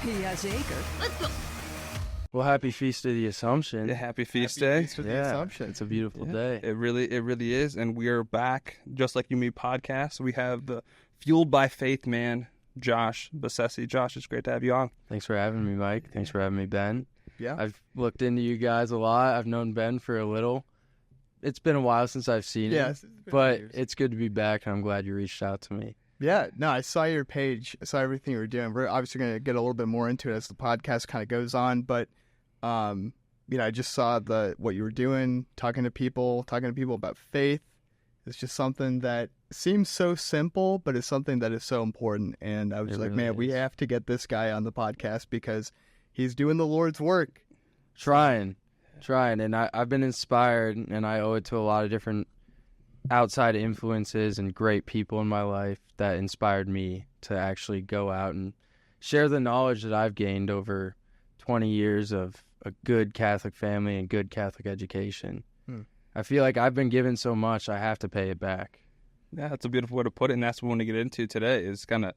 He has acre. Let's go. Well, happy Feast of the Assumption. Yeah, happy Feast Day. Feast of the Assumption. It's a beautiful day. It really is. And we are back, just like you me podcast. We have the Fueled by Faith man, Josh Bissesi. Josh, it's great to have you on. Thanks for having me, Mike. Thanks for having me, Ben. Yeah. I've looked into you guys a lot. I've known Ben for a little. It's been a while since I've seen him, but it's good to be back, and I'm glad you reached out to me. Yeah, no, I saw your page. I saw everything you were doing. We're obviously going to get a little bit more into it as the podcast kind of goes on, but I just saw what you were doing, talking to people about faith. It's just something that seems so simple, but it's something that is so important. And I was we have to get this guy on the podcast because he's doing the Lord's work. Trying. And I've been inspired, and I owe it to a lot of different outside influences and great people in my life that inspired me to actually go out and share the knowledge that I've gained over 20 years of a good Catholic family and good Catholic education. I feel like I've been given so much, I have to pay it back. Yeah, that's a beautiful way to put it, and that's what we want to get into today is kind of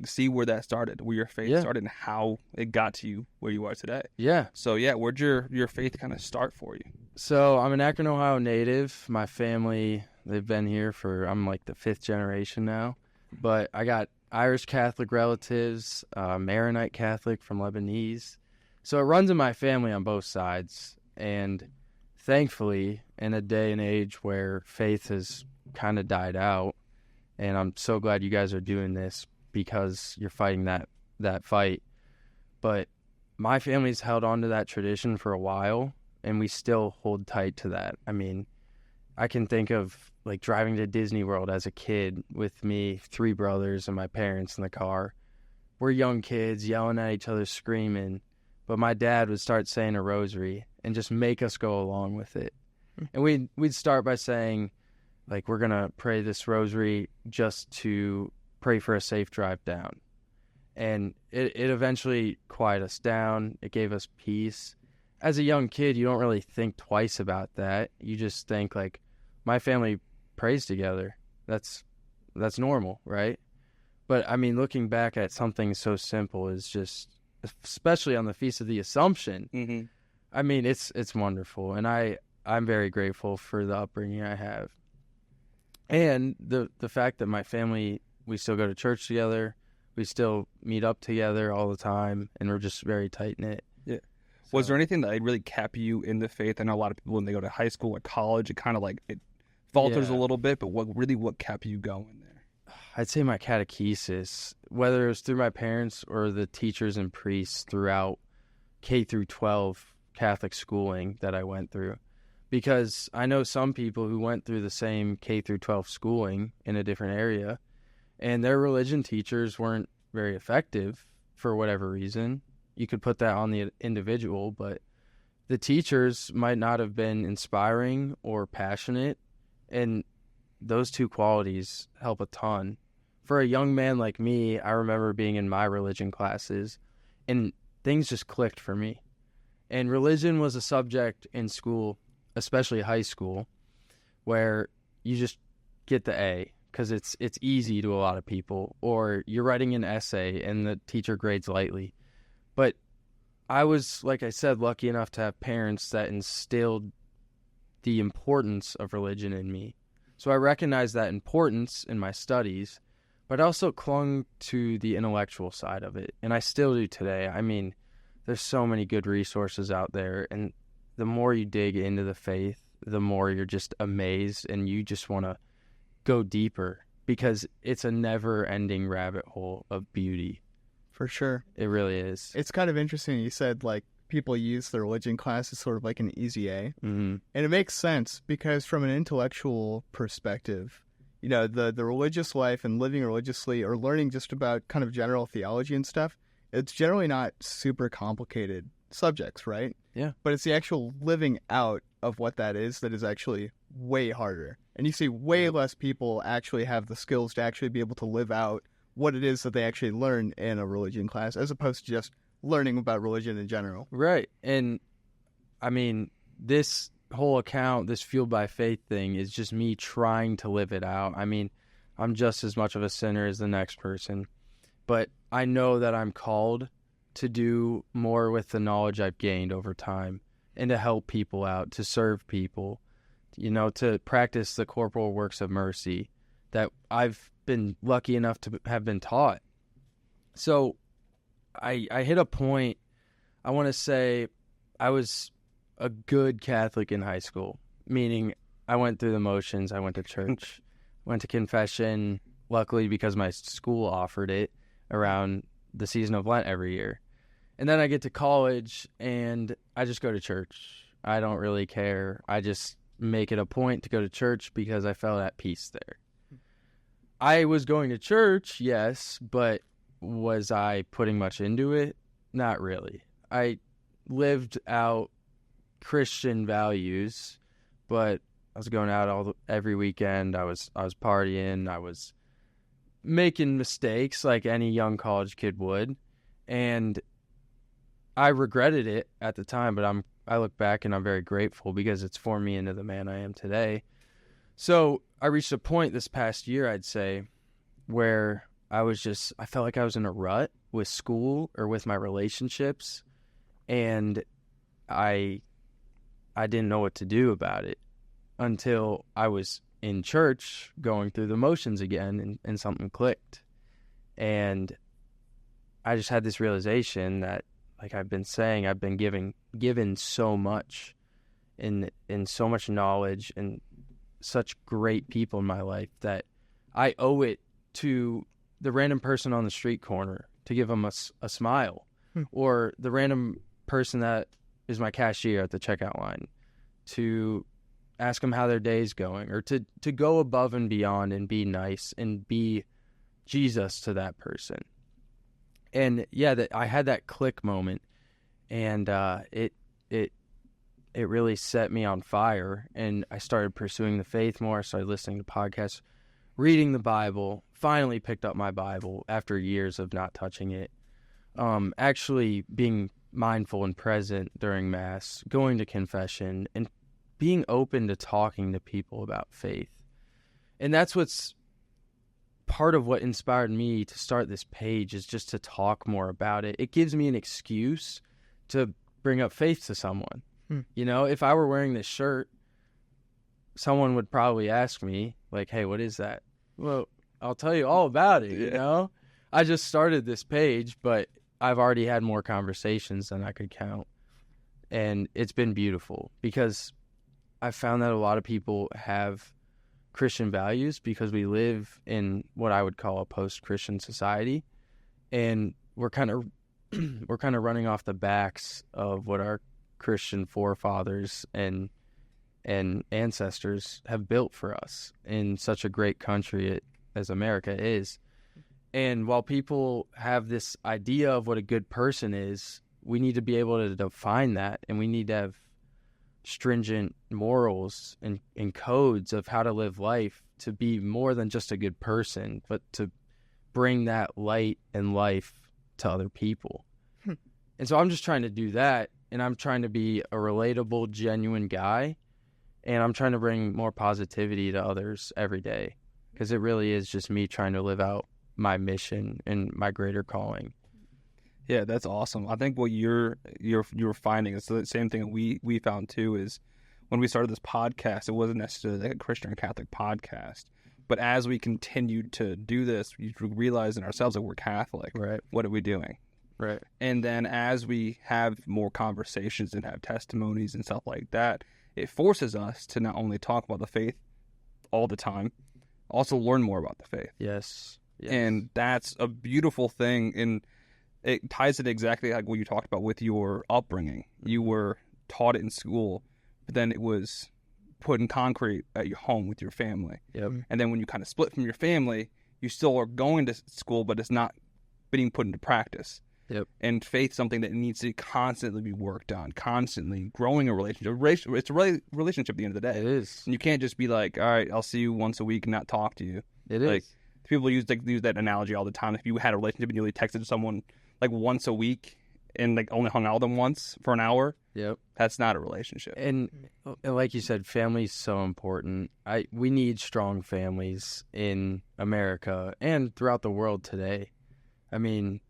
see where that started, where your faith started, and how it got to you where you are today. Yeah. So, where'd your faith kind of start for you? So, I'm an Akron, Ohio native. My family, they've been here I'm like the 5th generation now. But I got Irish Catholic relatives, Maronite Catholic from Lebanese. So, it runs in my family on both sides. And thankfully, in a day and age where faith has kind of died out, and I'm so glad you guys are doing this because you're fighting that fight. But my family's held on to that tradition for a while, and we still hold tight to that. I mean, I can think of like driving to Disney World as a kid with me, 3 brothers, and my parents in the car. We're young kids yelling at each other, screaming, but my dad would start saying a rosary and just make us go along with it. And we'd start by saying, like, we're going to pray this rosary just to pray for a safe drive down. And it eventually quieted us down. It gave us peace. As a young kid, you don't really think twice about that. You just think, like, my family prays together. That's normal, right? But, I mean, looking back at something so simple is just, especially on the Feast of the Assumption, I mean, it's wonderful. And I'm very grateful for the upbringing I have. And the fact that my family, we still go to church together, we still meet up together all the time, and we're just very tight-knit. Yeah. So, was there anything that really kept you in the faith? I know a lot of people, when they go to high school or college, it kind of like, it falters a little bit, but what kept you going there? I'd say my catechesis, whether it was through my parents or the teachers and priests throughout K through 12 Catholic schooling that I went through. Because I know some people who went through the same K through 12 schooling in a different area, and their religion teachers weren't very effective for whatever reason. You could put that on the individual, but the teachers might not have been inspiring or passionate, and those 2 qualities help a ton. For a young man like me, I remember being in my religion classes, and things just clicked for me. And religion was a subject in school, especially high school, where you just get the A because it's easy to a lot of people, or you're writing an essay and the teacher grades lightly. But I was, like I said, lucky enough to have parents that instilled the importance of religion in me. So I recognized that importance in my studies, but I also clung to the intellectual side of it, and I still do today. I mean, there's so many good resources out there, and the more you dig into the faith, the more you're just amazed and you just want to go deeper because it's a never-ending rabbit hole of beauty. For sure. It really is. It's kind of interesting. You said, like, people use the religion class as sort of like an easy A. Mm-hmm. And it makes sense because from an intellectual perspective, the religious life and living religiously or learning just about kind of general theology and stuff, it's generally not super complicated subjects, right? Yeah. But it's the actual living out of what that is actually way harder. And you see way less people actually have the skills to actually be able to live out what it is that they actually learn in a religion class as opposed to just learning about religion in general. Right. And I mean, this whole account, this Fueled by Faith thing is just me trying to live it out. I mean, I'm just as much of a sinner as the next person. but I know that I'm called to do more with the knowledge I've gained over time and to help people out, to serve people, to practice the corporal works of mercy that I've been lucky enough to have been taught. So I hit a point, I want to say I was a good Catholic in high school, meaning I went through the motions. I went to church, went to confession, luckily because my school offered it around the season of Lent every year. And then I get to college and I just go to church. I don't really care. I just make it a point to go to church because I felt at peace there. I was going to church, yes, but was I putting much into it? Not really. I lived out Christian values, but I was going out every weekend. I was partying. I was making mistakes like any young college kid would, and I regretted it at the time. But I look back and I'm very grateful because it's formed me into the man I am today. So I reached a point this past year, I'd say, where I felt like I was in a rut with school or with my relationships, and I didn't know what to do about it until I was in church going through the motions again, and something clicked. And I just had this realization that, like I've been saying, I've been given so much and so much knowledge and such great people in my life that I owe it to the random person on the street corner to give them a smile, or the random person that is my cashier at the checkout line to ask them how their day's going, or to go above and beyond and be nice and be Jesus to that person. And yeah, I had that click moment, and it really set me on fire, and I started pursuing the faith more. I started listening to podcasts, reading the Bible, finally picked up my Bible after years of not touching it, actually being mindful and present during Mass, going to confession, and being open to talking to people about faith. And that's what's part of what inspired me to start this page, is just to talk more about it. It gives me an excuse to bring up faith to someone. If I were wearing this shirt, someone would probably ask me, like, hey, what is that? Well, I'll tell you all about it, I just started this page, but I've already had more conversations than I could count. And it's been beautiful because I found that a lot of people have Christian values because we live in what I would call a post-Christian society, and we're kind of running off the backs of what our Christian forefathers and ancestors have built for us in such a great country as America is. And while people have this idea of what a good person is, we need to be able to define that, and we need to have stringent morals and codes of how to live life to be more than just a good person, but to bring that light and life to other people. And so I'm just trying to do that, and I'm trying to be a relatable, genuine guy, and I'm trying to bring more positivity to others every day, because it really is just me trying to live out my mission and my greater calling. Yeah, that's awesome. I think what you're finding is the same thing we found too. Is when we started this podcast, it wasn't necessarily like a Christian or Catholic podcast, but as we continued to do this, we realized in ourselves that we're Catholic. Right. What are we doing? Right. And then as we have more conversations and have testimonies and stuff like that, it forces us to not only talk about the faith all the time, also learn more about the faith. Yes. And that's a beautiful thing. And it ties it exactly like what you talked about with your upbringing. You were taught it in school, but then it was put in concrete at your home with your family. Yep. And then when you kind of split from your family, you still are going to school, but it's not being put into practice. Yep. And faith's something that needs to constantly be worked on, constantly growing a relationship. It's a relationship at the end of the day. It is. And you can't just be like, all right, I'll see you once a week and not talk to you. It is. Like, people use that analogy all the time. If you had a relationship and you only texted someone like once a week and like only hung out with them once for an hour, yep, that's not a relationship. And like you said, family's so important. We need strong families in America and throughout the world today. I mean,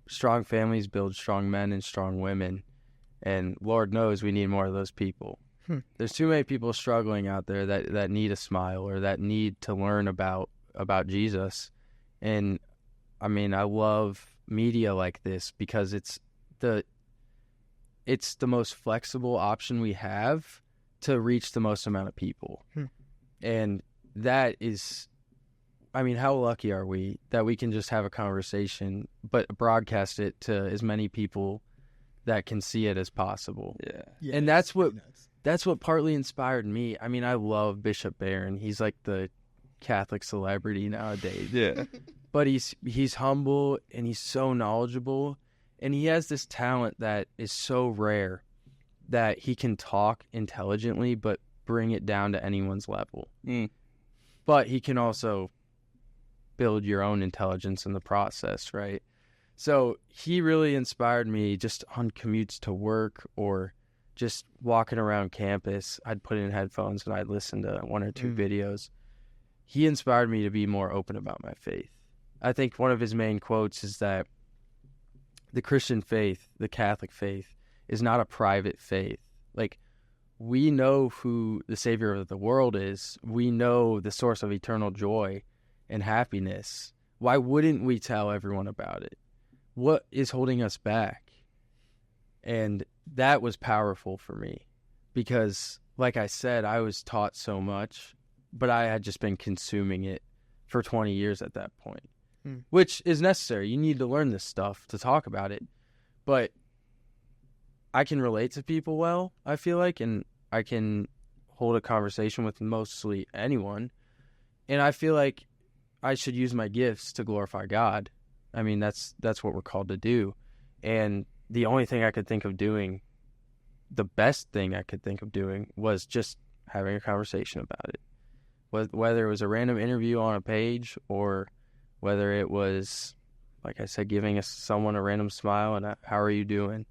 strong families build strong men and strong women, and Lord knows we need more of those people. There's too many people struggling out there that need a smile or that need to learn about Jesus. And I mean, I love media like this because it's the most flexible option we have to reach the most amount of people. And that is, I mean, how lucky are we that we can just have a conversation but broadcast it to as many people that can see it as possible. Yeah, And that's what partly inspired me. I mean, I love Bishop Barron. He's like the Catholic celebrity nowadays. Yeah. But he's humble and he's so knowledgeable, and he has this talent that is so rare that he can talk intelligently but bring it down to anyone's level. But he can also build your own intelligence in the process, right? So he really inspired me just on commutes to work or just walking around campus. I'd put in headphones and I'd listen to one or two videos. He inspired me to be more open about my faith. I think one of his main quotes is that the Christian faith, the Catholic faith, is not a private faith. Like, we know who the Savior of the world is. We know the source of eternal joy and happiness. Why wouldn't we tell everyone about it? What is holding us back? And that was powerful for me because, like I said, I was taught so much, but I had just been consuming it for 20 years at that point, which is necessary. You need to learn this stuff to talk about it. But I can relate to people well, I feel like, and I can hold a conversation with mostly anyone. And I feel like I should use my gifts to glorify God. I mean, that's what we're called to do. And the only thing I could think of doing, the best thing I could think of doing, was just having a conversation about it. Whether it was a random interview on a page or whether it was, like I said, giving someone a random smile and how are you doing?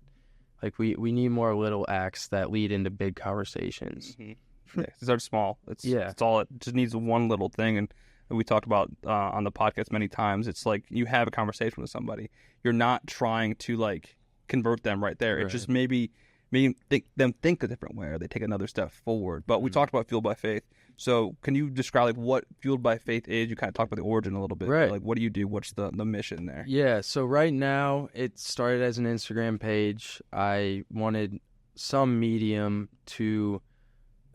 Like, we need more little acts that lead into big conversations. Yeah, start small. It's all. It just needs one little thing. And we talked about on the podcast many times. It's like you have a conversation with somebody. You're not trying to like convert them right there. It's just maybe think a different way, or they take another step forward. But we talked about Fueled by Faith. So can you describe like what Fueled by Faith is? You kind of talked about the origin a little bit. Right. Like, what do you do? What's the mission there? Yeah. So right now it started as an Instagram page. I wanted some medium to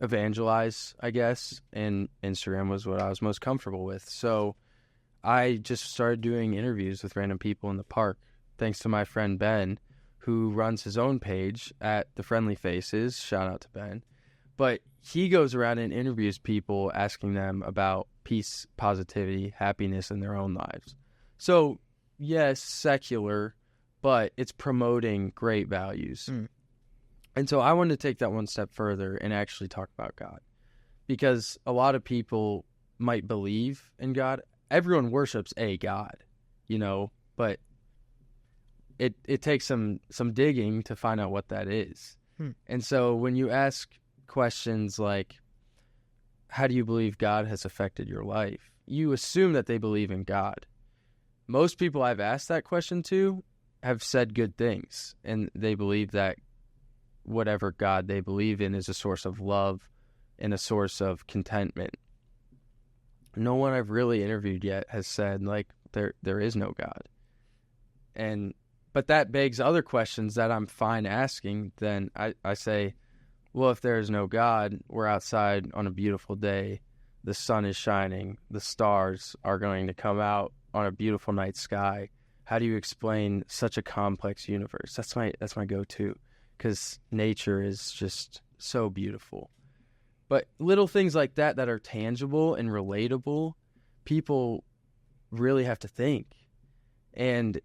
evangelize, I guess, and Instagram was what I was most comfortable with. So I just started doing interviews with random people in the park, thanks to my friend Ben, who runs his own page at The Friendly Faces. Shout out to Ben. But he goes around and interviews people, asking them about peace, positivity, happiness in their own lives. So, yes, secular, but it's promoting great values. And so I wanted to take that one step further and actually talk about God. Because a lot of people might believe in God. Everyone worships a God, but it takes some digging to find out what that is. And so when you ask questions like, how do you believe God has affected your life? You assume that they believe in God. Most people I've asked that question to have said good things, and they believe that whatever God they believe in is a source of love and a source of contentment. No one I've really interviewed yet has said, like, there is no God. But that begs other questions that I'm fine asking. Then I say, well, if there is no God, we're outside on a beautiful day, the sun is shining, the stars are going to come out on a beautiful night sky. How do you explain such a complex universe? That's my go-to, because nature is just so beautiful. But little things like that are tangible and relatable, people really have to think. And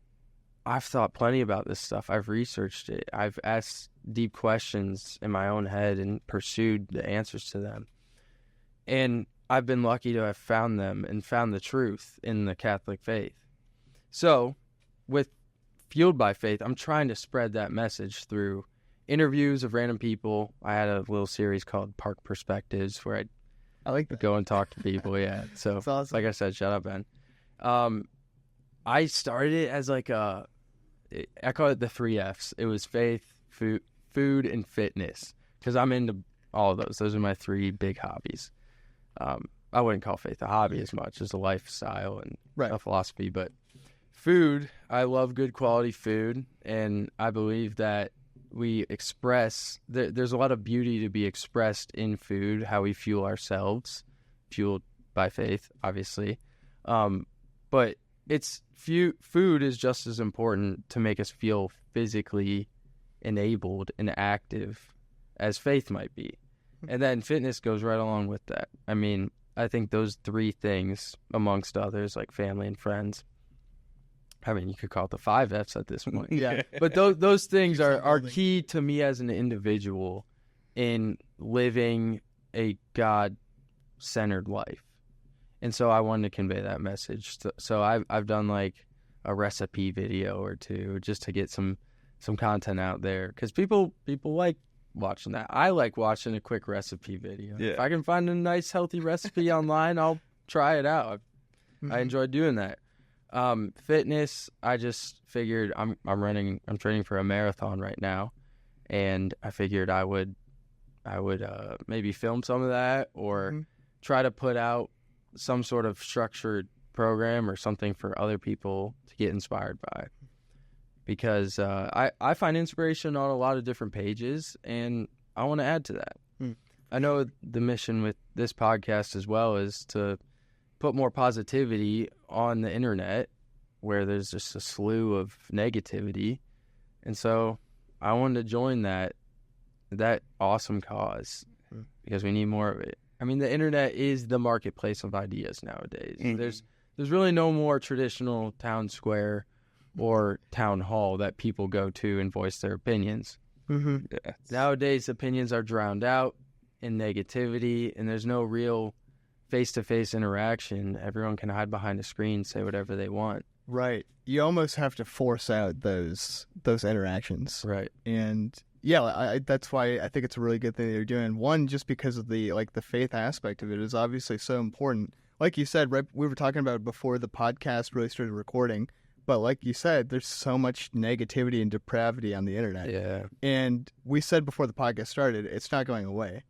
I've thought plenty about this stuff. I've researched it. I've asked deep questions in my own head and pursued the answers to them. And I've been lucky to have found them and found the truth in the Catholic faith. So with Fueled by Faith, I'm trying to spread that message through interviews of random people. I had a little series called Park Perspectives where I like that. go and talk to people. Yeah. So That's awesome. like I said, shout out Ben. I started it as like I call it the 3 Fs. It was faith, food, and fitness, because I'm into all of those. Those are my 3 big hobbies. I wouldn't call faith a hobby as much as a lifestyle and a philosophy, but food, I love good quality food, and I believe that we express, there's a lot of beauty to be expressed in food, how we fuel ourselves, fueled by faith, obviously. But food is just as important to make us feel physically enabled and active as faith might be. And then fitness goes right along with that. I mean, I think those 3 things, amongst others, like family and friends, I mean, you could call it the 5 Fs at this point. Yeah. But those things are key to me as an individual in living a God-centered life. And so I wanted to convey that message. So I've done like a recipe video or 2 just to get some content out there, because people like watching that. I like watching a quick recipe video. Yeah. If I can find a nice healthy recipe online, I'll try it out. I enjoy doing that. Fitness, I just figured I'm training for a marathon right now, and I figured I would maybe film some of that, or try to put out some sort of structured program or something for other people to get inspired by, because I find inspiration on a lot of different pages, and I want to add to that. I know the mission with this podcast as well is to put more positivity on the internet, where there's just a slew of negativity. And so I wanted to join that awesome cause, because we need more of it. I mean, the internet is the marketplace of ideas nowadays. There's really no more traditional town square or town hall that people go to and voice their opinions. Nowadays, opinions are drowned out in negativity, and there's no real face-to-face interaction. Everyone can hide behind a screen, say whatever they want. Right. You almost have to force out those interactions. Right. And yeah, that's why I think it's a really good thing that you're doing. One, just because of the faith aspect of it is obviously so important. Like you said, right, we were talking about it before the podcast really started recording, but like you said, there's so much negativity and depravity on the internet. Yeah. And we said before the podcast started, it's not going away.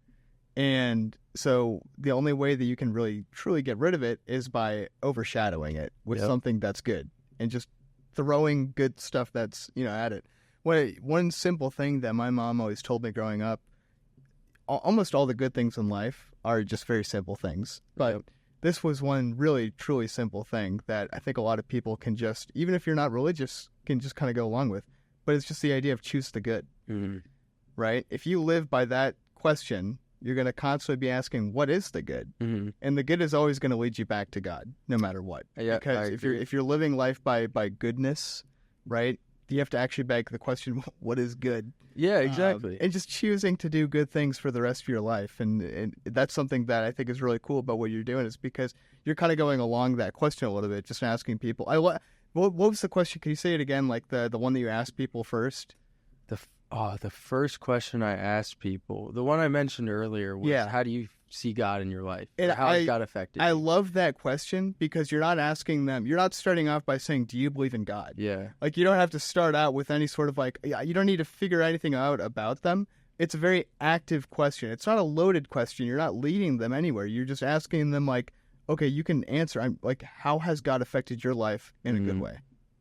And so the only way that you can really truly get rid of it is by overshadowing it with something that's good, and just throwing good stuff that's, at it. One simple thing that my mom always told me growing up, almost all the good things in life are just very simple things. But this was one really, truly simple thing that I think a lot of people can just, even if you're not religious, can just kind of go along with. But it's just the idea of choose the good, right? If you live by that question, you're going to constantly be asking, what is the good? And the good is always going to lead you back to God, no matter what. Yeah, because if you're living life by goodness, right, you have to actually beg the question, what is good? Yeah, exactly. And just choosing to do good things for the rest of your life. And that's something that I think is really cool about what you're doing, is because you're kind of going along that question a little bit, just asking people. What was the question? Can you say it again, like the one that you asked people first? The first question I asked people, the one I mentioned earlier, was how do you see God in your life? And how has God affected you? I love that question, because you're not asking them, you're not starting off by saying, do you believe in God? Yeah. Like, you don't have to start out with any sort of you don't need to figure anything out about them. It's a very active question. It's not a loaded question. You're not leading them anywhere. You're just asking them, like, okay, you can answer. I'm like, how has God affected your life in a good way?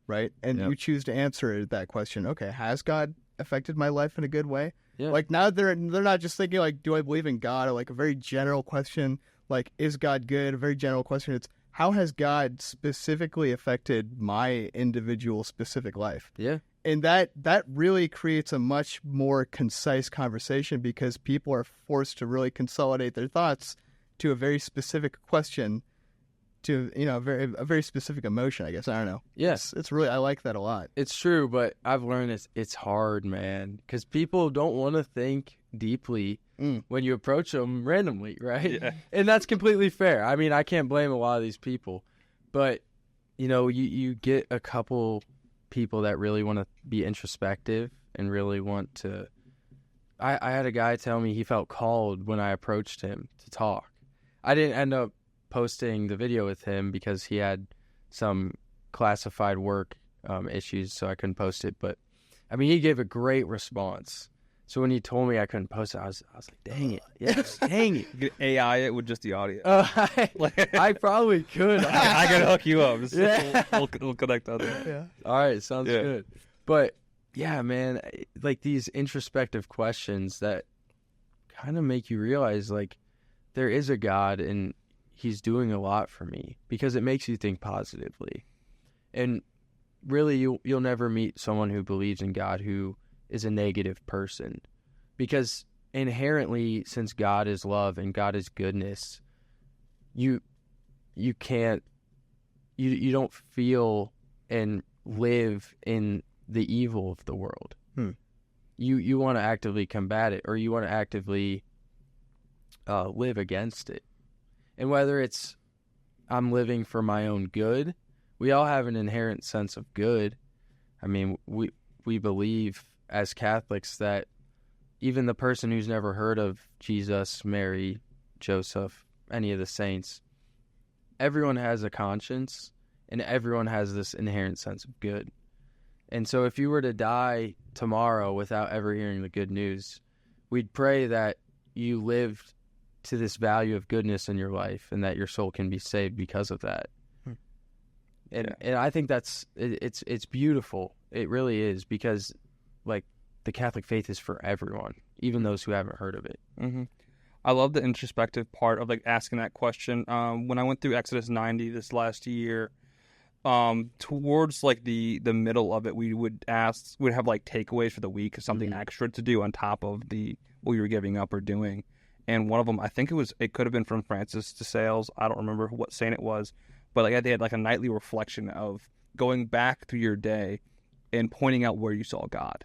Right? And you choose to answer that question. Okay, has God affected my life in a good way? Yeah. Like, now they're not just thinking, like, do I believe in God? Or like a very general question, like, is God good? A very general question. It's, how has God specifically affected my individual specific life? Yeah. And that really creates a much more concise conversation, because people are forced to really consolidate their thoughts to a very specific question, to a very specific emotion, I guess. I don't know. Yes, it's really, I like that a lot. It's true, but I've learned it's hard, man, because people don't want to think deeply when you approach them randomly, right? Yeah. And that's completely fair. I mean, I can't blame a lot of these people, but you get a couple people that really want to be introspective and really want to. I had a guy tell me he felt called when I approached him to talk. I didn't end up posting the video with him because he had some classified work issues, so I couldn't post it. But I mean, he gave a great response. So when he told me I couldn't post it, I was like, dang it. Yes, dang it. You can AI it with just the audio. I probably could. I can hook you up. Yeah. We'll connect on that. Yeah. All right, sounds good. But yeah, man, like these introspective questions that kind of make you realize like there is a God and he's doing a lot for me, because it makes you think positively. And really you'll never meet someone who believes in God who is a negative person, because inherently, since God is love and God is goodness, you don't feel and live in the evil of the world. You want to actively combat it, or you want to actively live against it. And whether it's I'm living for my own good, we all have an inherent sense of good. I mean, we believe as Catholics that even the person who's never heard of Jesus, Mary, Joseph, any of the saints, everyone has a conscience and everyone has this inherent sense of good. And so if you were to die tomorrow without ever hearing the good news, we'd pray that you lived to this value of goodness in your life and that your soul can be saved because of that. And I think it's beautiful. It really is, because like the Catholic faith is for everyone, even those who haven't heard of it. Mm-hmm. I love the introspective part of like asking that question. When I went through Exodus 90 this last year, towards like the middle of it, we'd have like takeaways for the week, something extra to do on top of what we were giving up or doing. And one of them, I think it could have been from Francis de Sales. I don't remember what saint it was, but like they had like a nightly reflection of going back through your day and pointing out where you saw God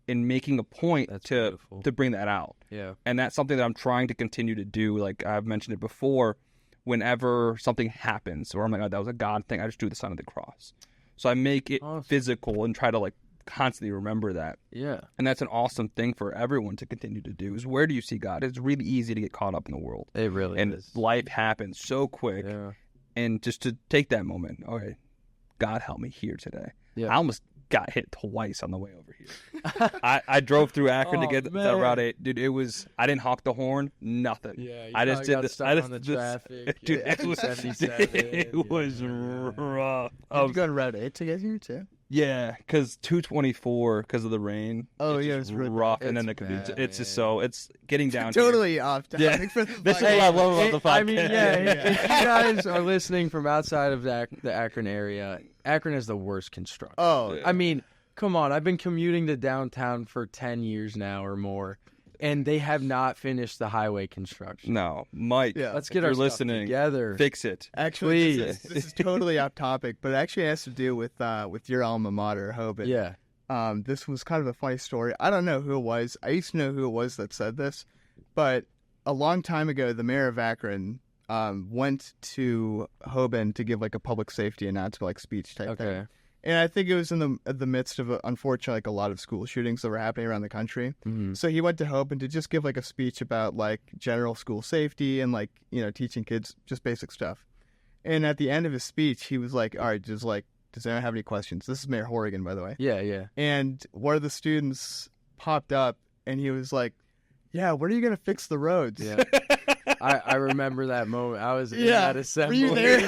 and making a point to bring that out. Yeah. And that's something that I'm trying to continue to do. Like I've mentioned it before, whenever something happens or I'm like, oh, that was a God thing, I just do the sign of the cross. So I make it physical and try to like constantly remember that. Yeah. And that's an awesome thing for everyone to continue to do, is where do you see God? It's really easy to get caught up in the world. It really is. And life happens so quick. Yeah. And just to take that moment, all right, God help me here today. Yeah. I almost got hit twice on the way over here. I drove through Akron to get that Route 8. Dude, I didn't honk the horn, nothing. Yeah, I just did this. On the traffic. Dude, Yeah. it was 77. It was rough. Did you go to Route 8 to get here too? Yeah, because 224, because of the rain. Oh, it's yeah, just it's really rough, bad. and then it's just so it's getting down. Totally off topic. Yeah. For the This is podcast. what I love about the podcast. I mean, if you guys are listening from outside of the Akron area, Akron is the worst construction. Oh, I mean, come on. I've been commuting to downtown for 10 years now or more, and they have not finished the highway construction. No, Mike. Yeah. Let's get if our you're stuff listening, together. fix it. actually, Please. this is totally off topic, but it actually has to do with your alma mater, Hoban. Yeah. This was kind of a funny story. I don't know who it was. I used to know who it was that said this, but a long time ago, the mayor of Akron went to Hoban to give like a public safety announcement, like speech type thing. And I think it was in the midst of, unfortunately, like a lot of school shootings that were happening around the country. Mm-hmm. So he went to Hoban to just give like a speech about like general school safety and like, teaching kids just basic stuff. And at the end of his speech, he was like, all right, just like, does anyone have any questions? This is Mayor Horrigan, by the way. Yeah, yeah. And one of the students popped up and he was like, yeah, when are you going to fix the roads? Yeah. I remember that moment. I was in that assembly. Were you there?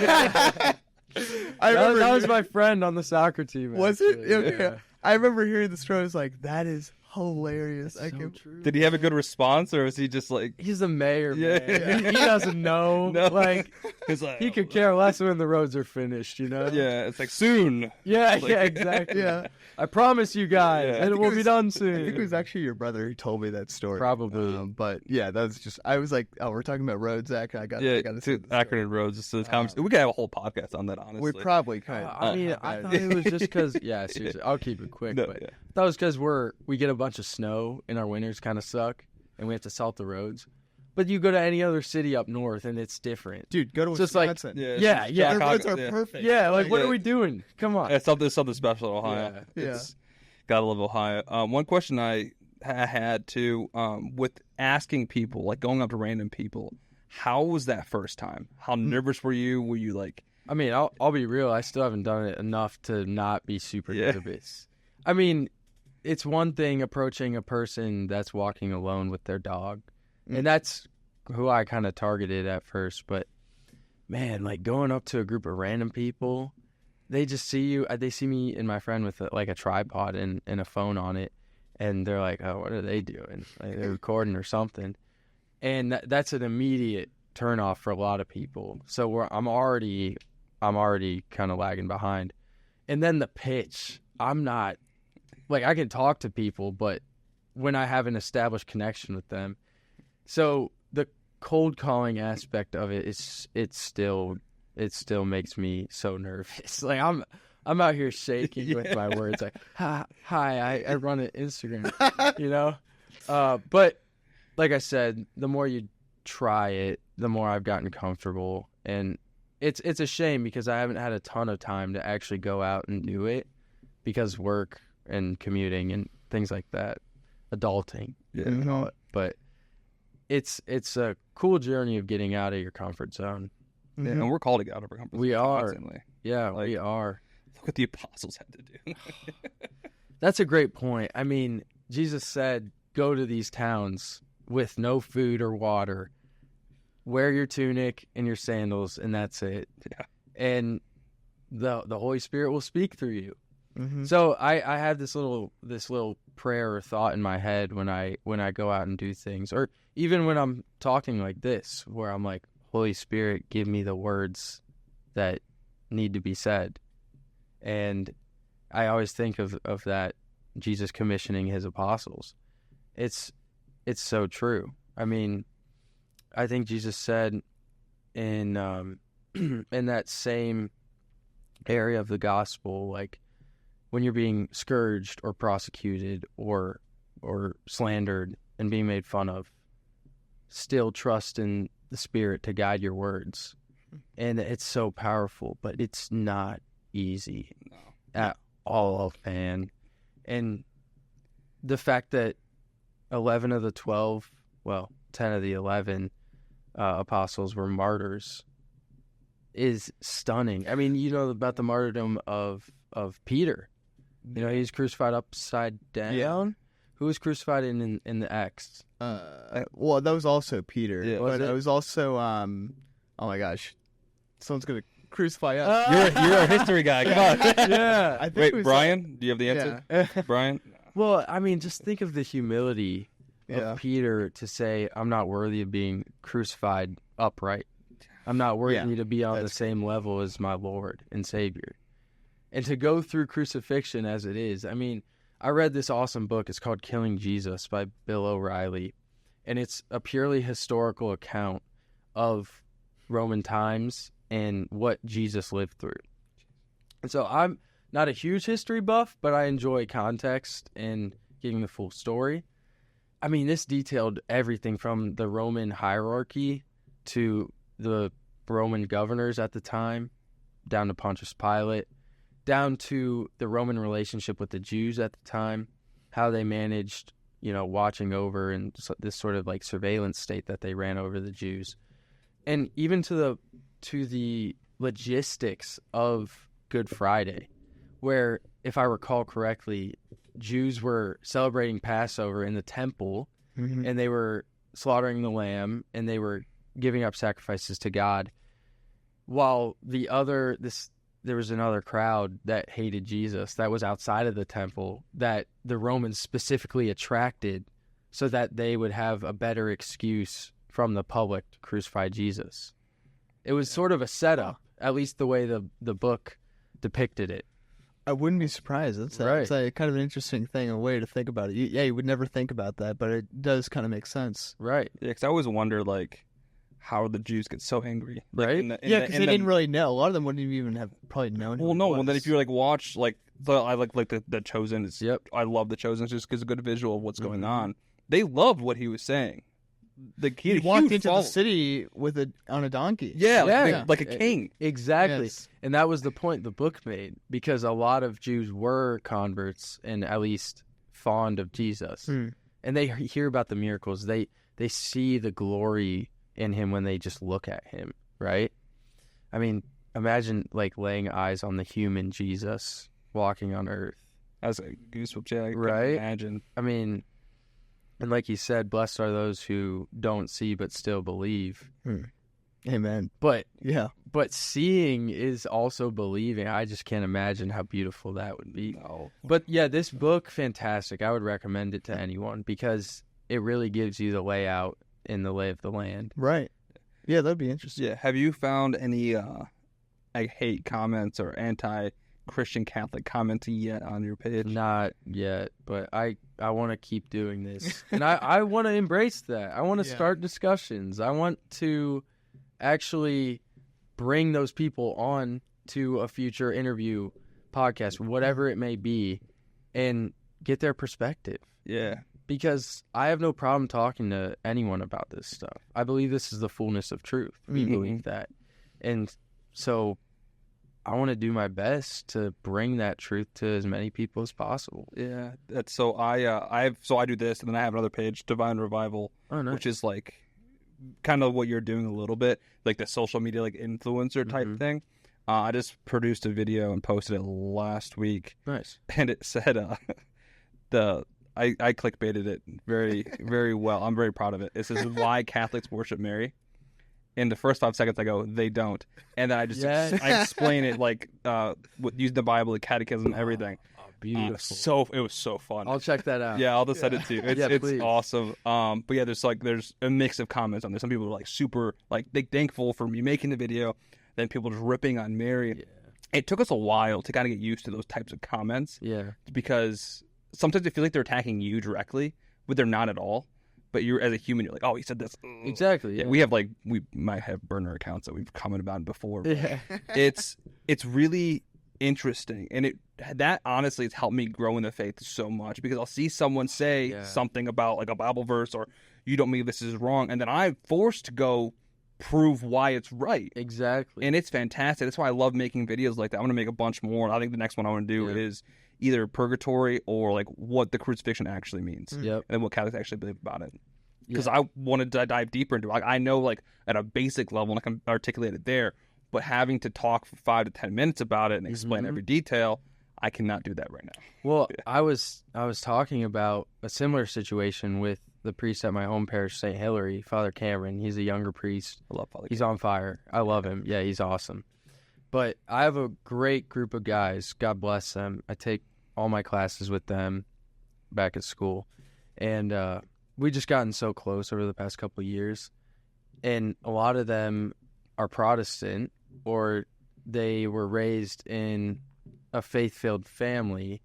That was my friend on the soccer team. Was it? actually. Okay. Yeah. I remember hearing the story. I was like, that is hilarious. So true. Did he have a good response, or was he just like? He's the mayor, Yeah. man. He doesn't know. No. Like, He's like, he could care less when the roads are finished, you know? Yeah, it's like soon. Yeah, exactly. Yeah. I promise you guys, Yeah. and it will be done soon. I think it was actually your brother who told me that story. Probably. But yeah, that was just, I was like, oh, we're talking about roads, Zach. I got Yeah, to to Akron and roads. Just this conversation. We could have a whole podcast on that, honestly. We probably could. I mean, I thought it was just because, seriously, I'll keep it quick, No, but yeah. that was because we get a bunch of snow and our winters kind of suck and we have to salt the roads. But you go to any other city up north and it's different. Dude, go to Just like- Wisconsin. Yeah, Yeah, Their roads are yeah. perfect. Yeah, like what Yeah. are we doing? Come on. It's something special in Ohio. Yeah. It's gotta love Ohio. One question I had too, with asking people, like going up to random people, how was that first time? How nervous were you? Were you like, I mean, I'll be real. I still haven't done it enough to not be super nervous. I mean, it's one thing approaching a person that's walking alone with their dog, and that's who I kind of targeted at first. But man, like going up to a group of random people, they just see you. They see me and my friend with a tripod and a phone on it, and they're like, "Oh, what are they doing? Like they're recording or something." And that's an immediate turnoff for a lot of people. So I'm already kind of lagging behind. And then the pitch, I'm not like, I can talk to people, but when I have an established connection with them, so the cold calling aspect of it it still makes me so nervous. Like I'm out here shaking with my words, like hi, I run an Instagram, you know. But like I said, the more you try it, the more I've gotten comfortable, and it's a shame because I haven't had a ton of time to actually go out and do it because work and commuting and things like that, adulting. Yeah. But it's a cool journey of getting out of your comfort zone. Yeah, and we're called to get out of our comfort zone. We are. Constantly. Yeah, Like, we are. Look what the apostles had to do. That's a great point. I mean, Jesus said, go to these towns with no food or water, wear your tunic and your sandals, and that's it. Yeah. And the Holy Spirit will speak through you. Mm-hmm. So I have this little prayer or thought in my head when I go out and do things, or even when I'm talking like this, where I'm like, Holy Spirit, give me the words that need to be said. And I always think of that Jesus commissioning his apostles. It's so true. I mean, I think Jesus said in in that same area of the gospel, like when you're being scourged or prosecuted or slandered and being made fun of, still trust in the Spirit to guide your words. And it's so powerful, but it's not easy at all, man. And the fact that 11 of the 12, well, 10 of the 11 apostles were martyrs is stunning. I mean, you know about the martyrdom of Peter. You know, he was crucified upside down. Yeah. Who was crucified in the Acts? Well, that was also Peter. Yeah. But Was it it? was also oh my gosh, someone's gonna crucify us. You're a history guy. Come on. Yeah. I think Wait, it was, Brian, do you have the answer? Yeah. Brian? Well, I mean, just think of the humility Yeah. of Peter to say, I'm not worthy of being crucified upright. I'm not worthy to be on the that's same level as my Lord and Savior. And to go through crucifixion as it is, I mean, I read this awesome book. It's called Killing Jesus by Bill O'Reilly. And it's a purely historical account of Roman times and what Jesus lived through. And so I'm not a huge history buff, but I enjoy context and getting the full story. I mean, this detailed everything from the Roman hierarchy to the Roman governors at the time, down to Pontius Pilate, down to the Roman relationship with the Jews at the time, how they managed, you know, watching over and this sort of like surveillance state that they ran over the Jews. And even to the logistics of Good Friday, where, if I recall correctly, Jews were celebrating Passover in the temple, Mhm. and they were slaughtering the lamb, and they were giving up sacrifices to God, while there was another crowd that hated Jesus that was outside of the temple that the Romans specifically attracted so that they would have a better excuse from the public to crucify Jesus. It was sort of a setup, at least the way the book depicted it. I wouldn't be surprised. That's a kind of an interesting thing, a way to think about it. You would never think about that, but it does kind of make sense. Right. Yeah, because I always wonder, like, how the Jews get so angry. Like, Right? Because they didn't really know. A lot of them wouldn't even have probably known. Well, no. Well, then if you like watch like I like the Chosen. It's, Yep. I love the Chosen just because it's a good visual of what's going Mhm. on. They loved what he was saying. He walked into the city on a donkey. Yeah, like a king. Exactly. Yes. And that was the point the book made, because a lot of Jews were converts and at least fond of Jesus. Hmm. And they hear about the miracles. They see the glory in him when they just look at him, right? I mean, imagine like laying eyes on the human Jesus walking on earth. As a goosebumps, yeah, I can Right? imagine. I mean, and like you said, blessed are those who don't see but still believe. Amen. But Yeah. seeing is also believing. I just can't imagine how beautiful that would be. No. But yeah, this book, fantastic. I would recommend it to anyone because it really gives you the layout in the lay of the land. Right. Yeah, that'd be interesting. Yeah. Have you found any like hate comments or anti-Christian Catholic comments yet on your page? Not yet, but I want to keep doing this. And I want to embrace that. I want to start discussions. I want to actually bring those people on to a future interview podcast, whatever it may be, and get their perspective. Yeah. Because I have no problem talking to anyone about this stuff. I believe this is the fullness of truth. We believe that. And so I want to do my best to bring that truth to as many people as possible. Yeah. That's so I do this, and then I have another page, Divine Revival, which is like kind of what you're doing a little bit, like the social media like influencer type thing. I just produced a video and posted it last week. Nice. And it said I clickbaited it very, very well. I'm very proud of it. It says, why Catholics worship Mary. In the first 5 seconds, I go, they don't. And then I just I explain it like using the Bible, the catechism, everything. Beautiful. It was so fun. I'll check that out. Yeah, I'll just send it to you. It's please. awesome. But yeah, there's a mix of comments on there. Some people are like super like thankful for me making the video. Then people just ripping on Mary. Yeah. It took us a while to kind of get used to those types of comments. Yeah. Because sometimes I feel like they're attacking you directly, but they're not at all. But you're as a human, you're like, oh, he said this. Exactly. Yeah. We might have burner accounts that we've commented about before. Yeah. It's really interesting, and that honestly has helped me grow in the faith so much, because I'll see someone say something about like a Bible verse, or you don't mean this is wrong, and then I'm forced to go prove why it's right. Exactly. And it's fantastic. That's why I love making videos like that. I'm going to make a bunch more. I think the next one I want to do is either purgatory or like what the crucifixion actually means. Yep. And what Catholics actually believe about it. Because I wanted to dive deeper into it. Like, I know like at a basic level, and I can articulate it there, but having to talk for 5 to 10 minutes about it and explain every detail, I cannot do that right now. Well, I was talking about a similar situation with the priest at my home parish, St. Hilary, Father Cameron. He's a younger priest. I love Father He's on fire. I love him. Yeah, he's awesome. But I have a great group of guys. God bless them. I take all my classes with them back at school. And we just gotten so close over the past couple of years. And a lot of them are Protestant, or they were raised in a faith-filled family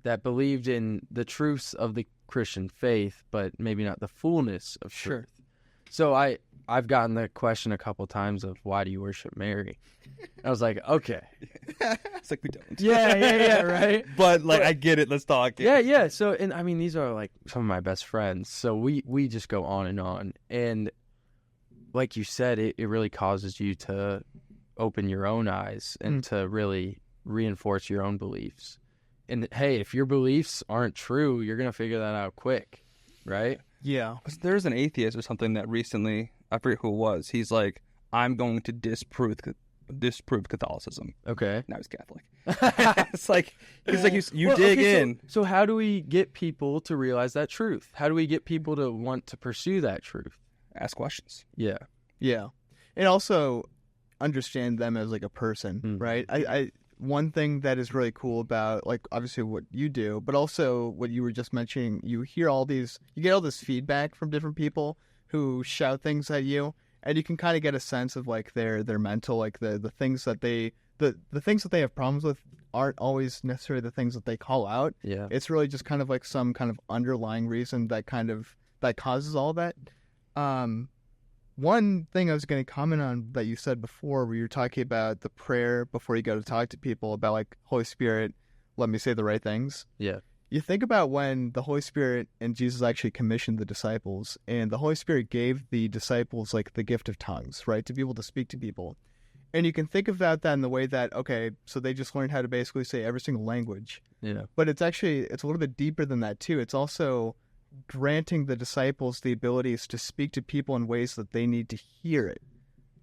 that believed in the truths of the Christian faith, but maybe not the fullness of truth. So I've gotten the question a couple times of, why do you worship Mary? I was like, okay. It's like we don't. Yeah, right? But like, I get it. Let's talk. Yeah. So, and I mean, these are like some of my best friends. So we just go on. And like you said, it really causes you to open your own eyes and to really reinforce your own beliefs. And hey, if your beliefs aren't true, you're going to figure that out quick, right? Yeah. There's an atheist or something that recently, I forget who it was, he's like, I'm going to disprove Catholicism. Okay. Now he's Catholic. It's like, he's like, you dig in. So how do we get people to realize that truth? How do we get people to want to pursue that truth? Ask questions. Yeah. Yeah. And also understand them as like a person, right? I one thing that is really cool about, like, obviously what you do, but also what you were just mentioning, you get all this feedback from different people who shout things at you, and you can kind of get a sense of like their mental, like the things that the things that they have problems with aren't always necessarily the things that they call out. Yeah. It's really just kind of like some kind of underlying reason that causes all that. One thing I was going to comment on that you said before, where you were talking about the prayer before you go to talk to people about, like, Holy Spirit, let me say the right things. Yeah. You think about when the Holy Spirit and Jesus actually commissioned the disciples, and the Holy Spirit gave the disciples, like, the gift of tongues, right, to be able to speak to people. And you can think about that in the way that, okay, so they just learned how to basically say every single language. Yeah. But it's a little bit deeper than that, too. It's also granting the disciples the abilities to speak to people in ways that they need to hear it,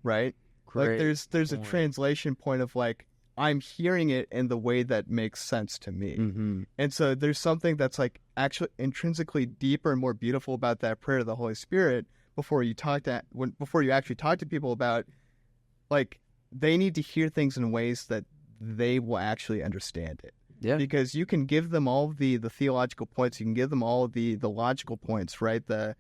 right? Great there's a point. translation point of like, I'm hearing it in the way that makes sense to me. Mm-hmm. And so there's something that's like actually intrinsically deeper and more beautiful about that prayer to the Holy Spirit before you actually talk to people about, like, they need to hear things in ways that they will actually understand it. Yeah. Because you can give them all the theological points, you can give them all the logical points, right? The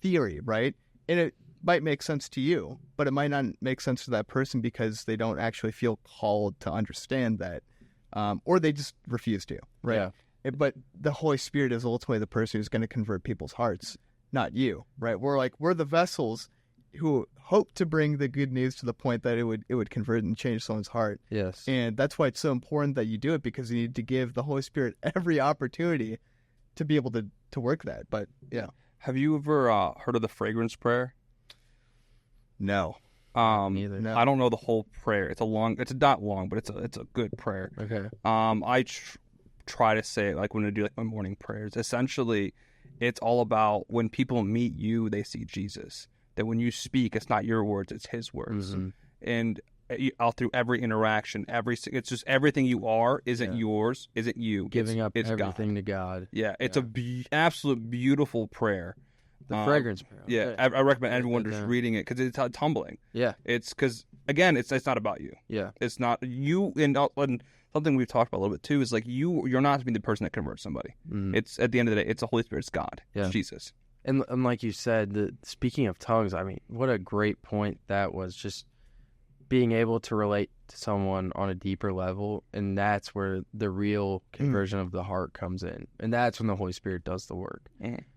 theory, right? And it might make sense to you, but it might not make sense to that person because they don't actually feel called to understand that, or they just refuse to, right? Yeah. But the Holy Spirit is ultimately the person who's going to convert people's hearts, not you, right? We're the vessels who hope to bring the good news to the point that it would convert and change someone's heart. Yes. And that's why it's so important that you do it, because you need to give the Holy Spirit every opportunity to be able to work that. But yeah. Have you ever heard of the fragrance prayer? No. Neither. No. I don't know the whole prayer. It's not long, but it's a good prayer. Okay. I try to say it like when I do like my morning prayers. Essentially, it's all about when people meet you, they see Jesus. That when you speak, it's not your words, it's His words. Mm-hmm. And all through every interaction, it's just everything you are isn't yours, isn't you. Giving up it's everything God. to God. Yeah, it's absolute beautiful prayer. The fragrance prayer. Yeah, I recommend Write everyone that just down. reading it because it's humbling. Yeah. It's because, again, it's not about you. Yeah. It's not you. And something we've talked about a little bit too is like you're not to be the person that converts somebody. Mm. It's at the end of the day, it's the Holy Spirit, it's God, Yeah. it's Jesus. And like you said, speaking of tongues, I mean, what a great point that was, just being able to relate to someone on a deeper level. And that's where the real conversion of the heart comes in. And that's when the Holy Spirit does the work.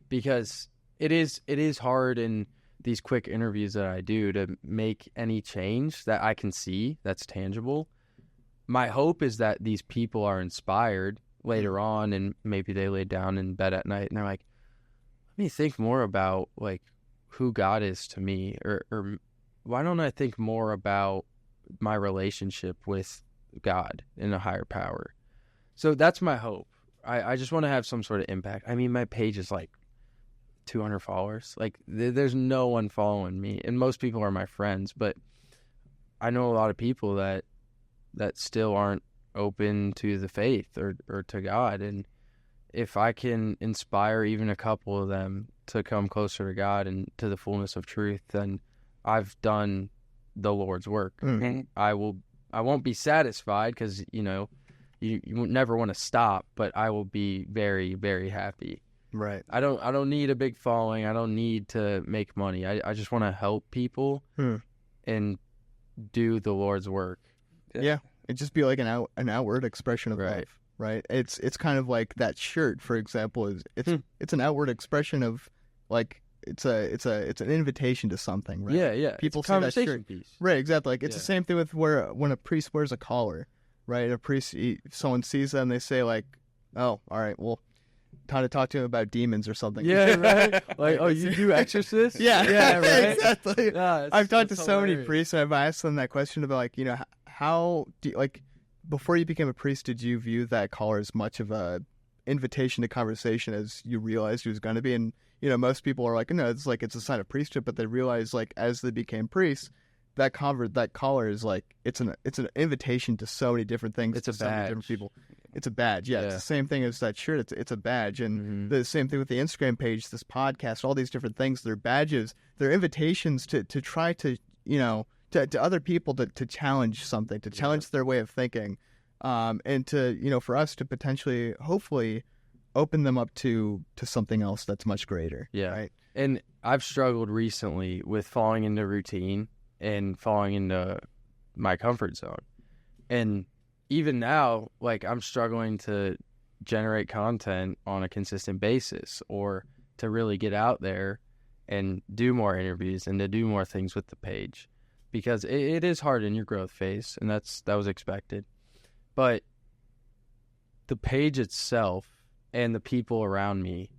Because it is hard in these quick interviews that I do to make any change that I can see that's tangible. My hope is that these people are inspired later on, and maybe they lay down in bed at night and they're like, let me think more about like who God is to me, or why don't I think more about my relationship with God and a higher power. So that's my hope. I just want to have some sort of impact. I mean, my page is like 200 followers. Like there's no one following me, and most people are my friends, but I know a lot of people that still aren't open to the faith or to God. And if I can inspire even a couple of them to come closer to God and to the fullness of truth, then I've done the Lord's work. Mm-hmm. I won't be satisfied, because you never want to stop, but I will be very, very happy. Right. I don't need a big following. I don't need to make money. I just want to help people and do the Lord's work. Yeah. It'd just be like an outward expression of Right. love. Right. It's kind of like that shirt, for example, it's an outward expression of, like, it's an invitation to something, right? Yeah. People it's see a that conversation shirt. piece. Right, exactly. Like, it's the same thing with when a priest wears a collar, right? A priest, someone sees them, they say like, "Oh, all right, well, time to talk to him about demons or something." Yeah, right. Like, oh, you do exorcists? Yeah, right. exactly. Yeah, I've talked to it's so many hilarious. priests, and I've asked them that question about, like, how do you, like, before you became a priest, did you view that collar as much of a invitation to conversation as you realized it was going to be? And most people are like, no, it's a sign of priesthood, but they realize, like, as they became priests, that collar is like, it's an invitation to so many different things. It's a to so many badge. different people. It's a badge. Yeah, it's the same thing as that shirt. It's a badge, and the same thing with the Instagram page, this podcast, all these different things. They're badges. They're invitations to try to to other people to challenge something, to challenge their way of thinking, and to for us to potentially, hopefully, open them up to something else that's much greater. Yeah. Right. And I've struggled recently with falling into routine and falling into my comfort zone. And even now, like, I'm struggling to generate content on a consistent basis, or to really get out there and do more interviews and to do more things with the page, because it is hard in your growth phase, and that was expected. But the page itself and the people around me,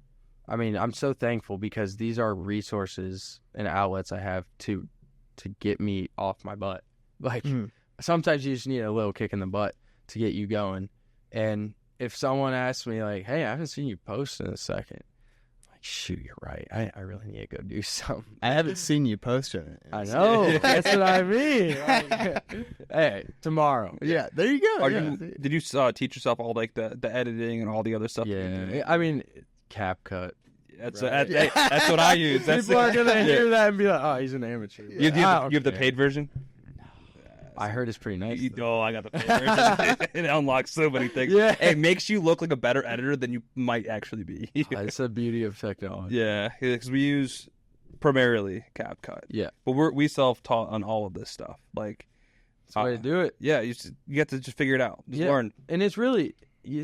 I mean, I'm so thankful, because these are resources and outlets I have to get me off my butt. Like, sometimes you just need a little kick in the butt to get you going. And if someone asks me, like, hey, I haven't seen you post in a second, like, shoot, you're right. I really need to go do something. I haven't seen you post it. I know. That's what I mean. Like, hey, tomorrow. Yeah, there you go. Did you teach yourself all like the editing and all the other stuff? Yeah, I mean, CapCut. That's Right. that's what I use. That's People are gonna hear that and be like, "Oh, he's an amateur." You have the paid version? I heard it's pretty nice. Oh, I got the paid version. It unlocks so many things. Yeah. It makes you look like a better editor than you might actually be. It's the beauty of technology. Yeah, because we use primarily CapCut. Yeah, but we self-taught on all of this stuff. Like, it's the way to do it. Yeah, you have to just figure it out. Just learn. And it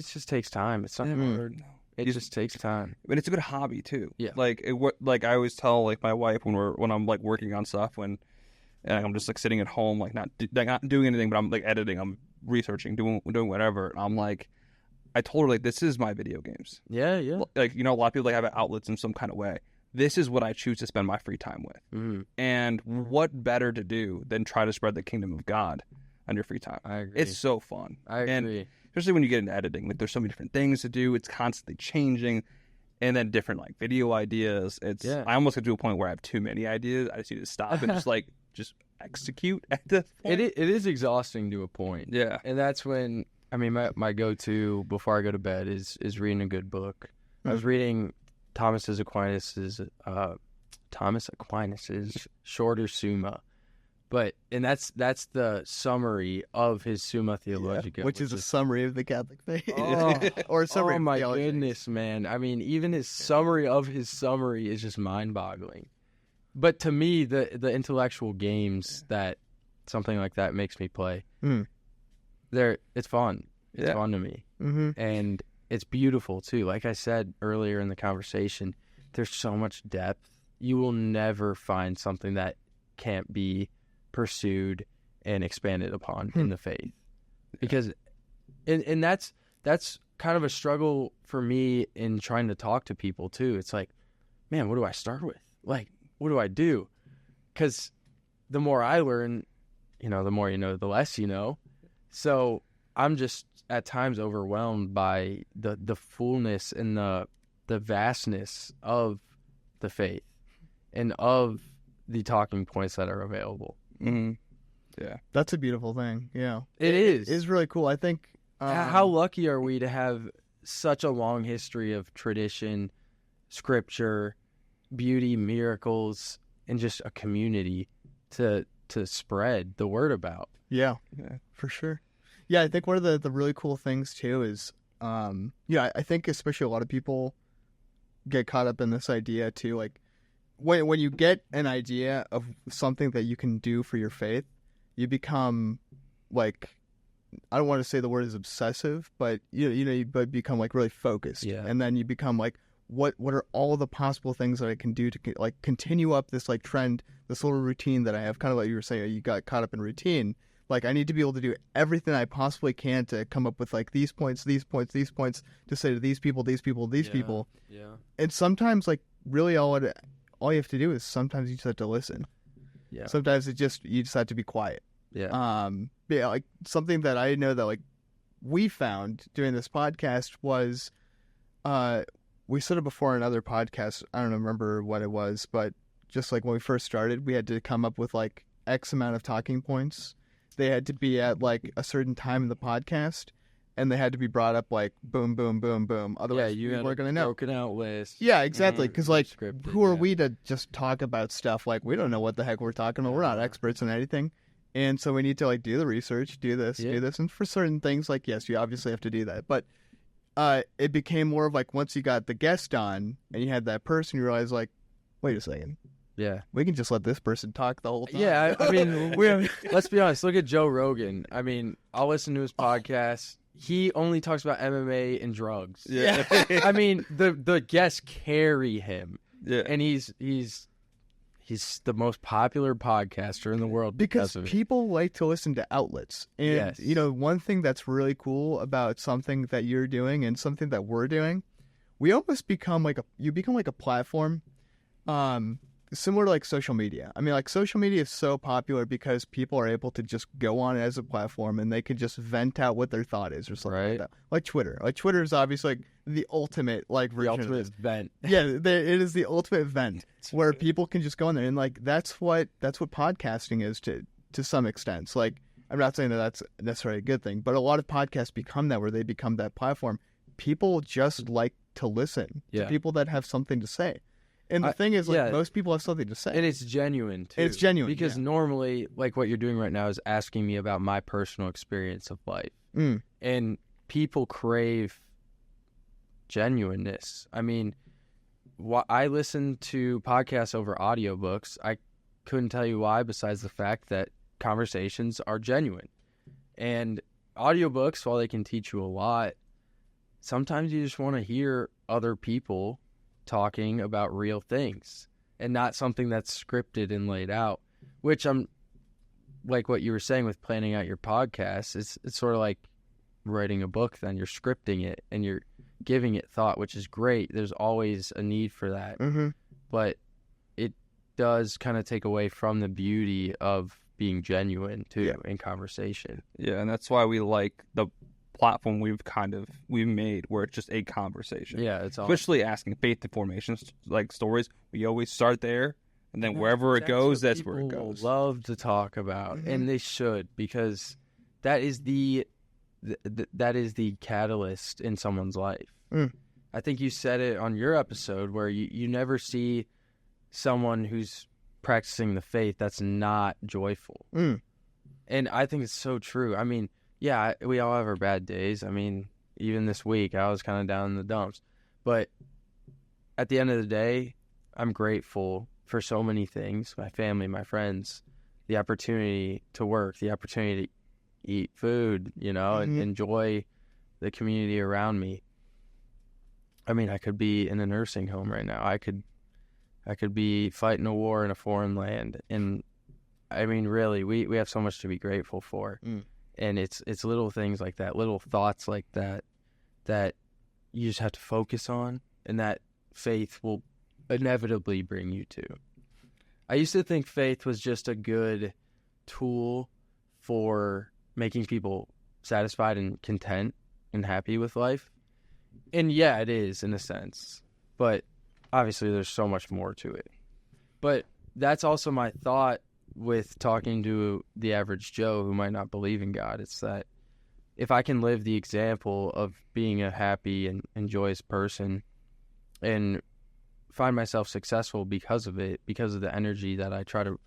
just takes time. It's not hard. It just takes time. But it's a good hobby too. Yeah. Like I always tell like my wife when I'm like working on stuff and I'm just like sitting at home like not doing anything, but I'm like editing, I'm researching, doing whatever. I'm like, I told her like this is my video games. Yeah, yeah. Like, you know, a lot of people like have outlets in some kind of way. This is what I choose to spend my free time with. Mm-hmm. And what better to do than try to spread the kingdom of God on your free time? I agree. It's so fun. I agree. And especially when you get into editing, like there's so many different things to do. It's constantly changing, and then different like video ideas. I almost get to a point where I have too many ideas. I just need to stop and just execute at this point. It is exhausting to a point. Yeah, and that's when my go-to before I go to bed is reading a good book. I was reading Thomas Aquinas's shorter Summa. And that's the summary of his Summa Theologica, which is a summary of the Catholic faith, or a summary. Oh my of goodness, man! I mean, even his summary of his summary is just mind-boggling. But to me, the intellectual games that something like that makes me play, it's fun. It's fun to me, and it's beautiful too. Like I said earlier in the conversation, there's so much depth. You will never find something that can't be pursued and expanded upon in the faith, because and that's kind of a struggle for me in trying to talk to people too. It's like, man, what do I start with? Like, what do I do? Because the more I learn, the more you know, the less you know. So I'm just at times overwhelmed by the fullness and the vastness of the faith and of the talking points that are available. Mm-hmm. Yeah, that's a beautiful thing. Yeah, it is. It's really cool. I think how lucky are we to have such a long history of tradition, scripture, beauty, miracles, and just a community to spread the word about. Yeah, for sure. Yeah, I think one of the really cool things too is, I think especially a lot of people get caught up in this idea too, like. When you get an idea of something that you can do for your faith, you become like, I don't want to say the word is obsessive, but you become like really focused. Yeah. And then you become like, what are all the possible things that I can do to like continue up this like trend, this little routine that I have, kind of like you were saying, you got caught up in routine. Like I need to be able to do everything I possibly can to come up with like these points to say to these people. Yeah. And sometimes like really all you have to do is sometimes you just have to listen. Yeah. Sometimes you just have to be quiet. Yeah. Like something that I know that like we found doing this podcast was, we said it before in another podcast. I don't remember what it was, but just like when we first started, we had to come up with like X amount of talking points. They had to be at like a certain time in the podcast. And they had to be brought up like boom, boom, boom, boom. Otherwise, you weren't going to know. Broken out list. Yeah, exactly. Because like, scripted, who are we to just talk about stuff? Like, we don't know what the heck we're talking about. We're not experts in anything, and so we need to like do the research, do this. And for certain things, like yes, you obviously have to do that. But it became more of like once you got the guest on and you had that person, you realize like, wait a second. Yeah, we can just let this person talk the whole time. Yeah, I mean, let's be honest. Look at Joe Rogan. I mean, I'll listen to his podcast. He only talks about MMA and drugs. Yeah. I mean, the guests carry him. Yeah. And he's the most popular podcaster in the world because of people like to listen to outlets. And one thing that's really cool about something that you're doing and something that we're doing, we almost become like a platform. similar to like social media. I mean, like social media is so popular because people are able to just go on it as a platform and they can just vent out what their thought is or something like that. Like Twitter. Like Twitter is obviously like the ultimate like version the ultimate vent. Yeah, it is the ultimate vent where people can just go on there, and like that's what podcasting is to some extent. So, like, I'm not saying that that's necessarily a good thing, but a lot of podcasts become that, where they become that platform. People just like to listen to people that have something to say. And the thing is, like, most people have something to say. And it's genuine, too. It's genuine. Because normally, like, what you're doing right now is asking me about my personal experience of life. And people crave genuineness. I mean, I listen to podcasts over audiobooks. I couldn't tell you why, besides the fact that conversations are genuine. And audiobooks, while they can teach you a lot, sometimes you just want to hear other people talking about real things and not something that's scripted and laid out, which I'm like what you were saying with planning out your podcast. It's sort of like writing a book. Then you're scripting it and you're giving it thought, which is great. There's always a need for that. But it does kind of take away from the beauty of being genuine too in conversation. Yeah, and that's why we like the platform we've made, where it's just a conversation. Yeah, it's all especially asking faith formations like stories. We always start there, and then wherever it goes, that's where it goes. Love to talk about, and they should, because that is the catalyst in someone's life. I think you said it on your episode where you never see someone who's practicing the faith that's not joyful. And I think it's so true. I mean, yeah, we all have our bad days. I mean, even this week, I was kind of down in the dumps. But at the end of the day, I'm grateful for so many things. My family, my friends, the opportunity to work, the opportunity to eat food, and enjoy the community around me. I mean, I could be in a nursing home right now. I could be fighting a war in a foreign land. And, I mean, really, we have so much to be grateful for. And it's little things like that, little thoughts like that you just have to focus on, and that faith will inevitably bring you to. I used to think faith was just a good tool for making people satisfied and content and happy with life. And yeah, it is in a sense, but obviously there's so much more to it. But that's also my thought with talking to the average Joe who might not believe in God. It's that if I can live the example of being a happy and joyous person and find myself successful because of it, because of the energy that I try to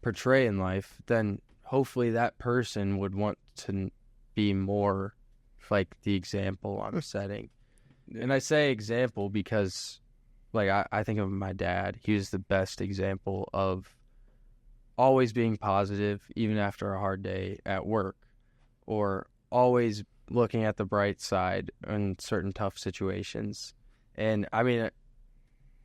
portray in life, then hopefully that person would want to be more like the example I'm setting. And I say example because, like, I think of my dad. He was the best example of always being positive, even after a hard day at work, or always looking at the bright side in certain tough situations. And I mean,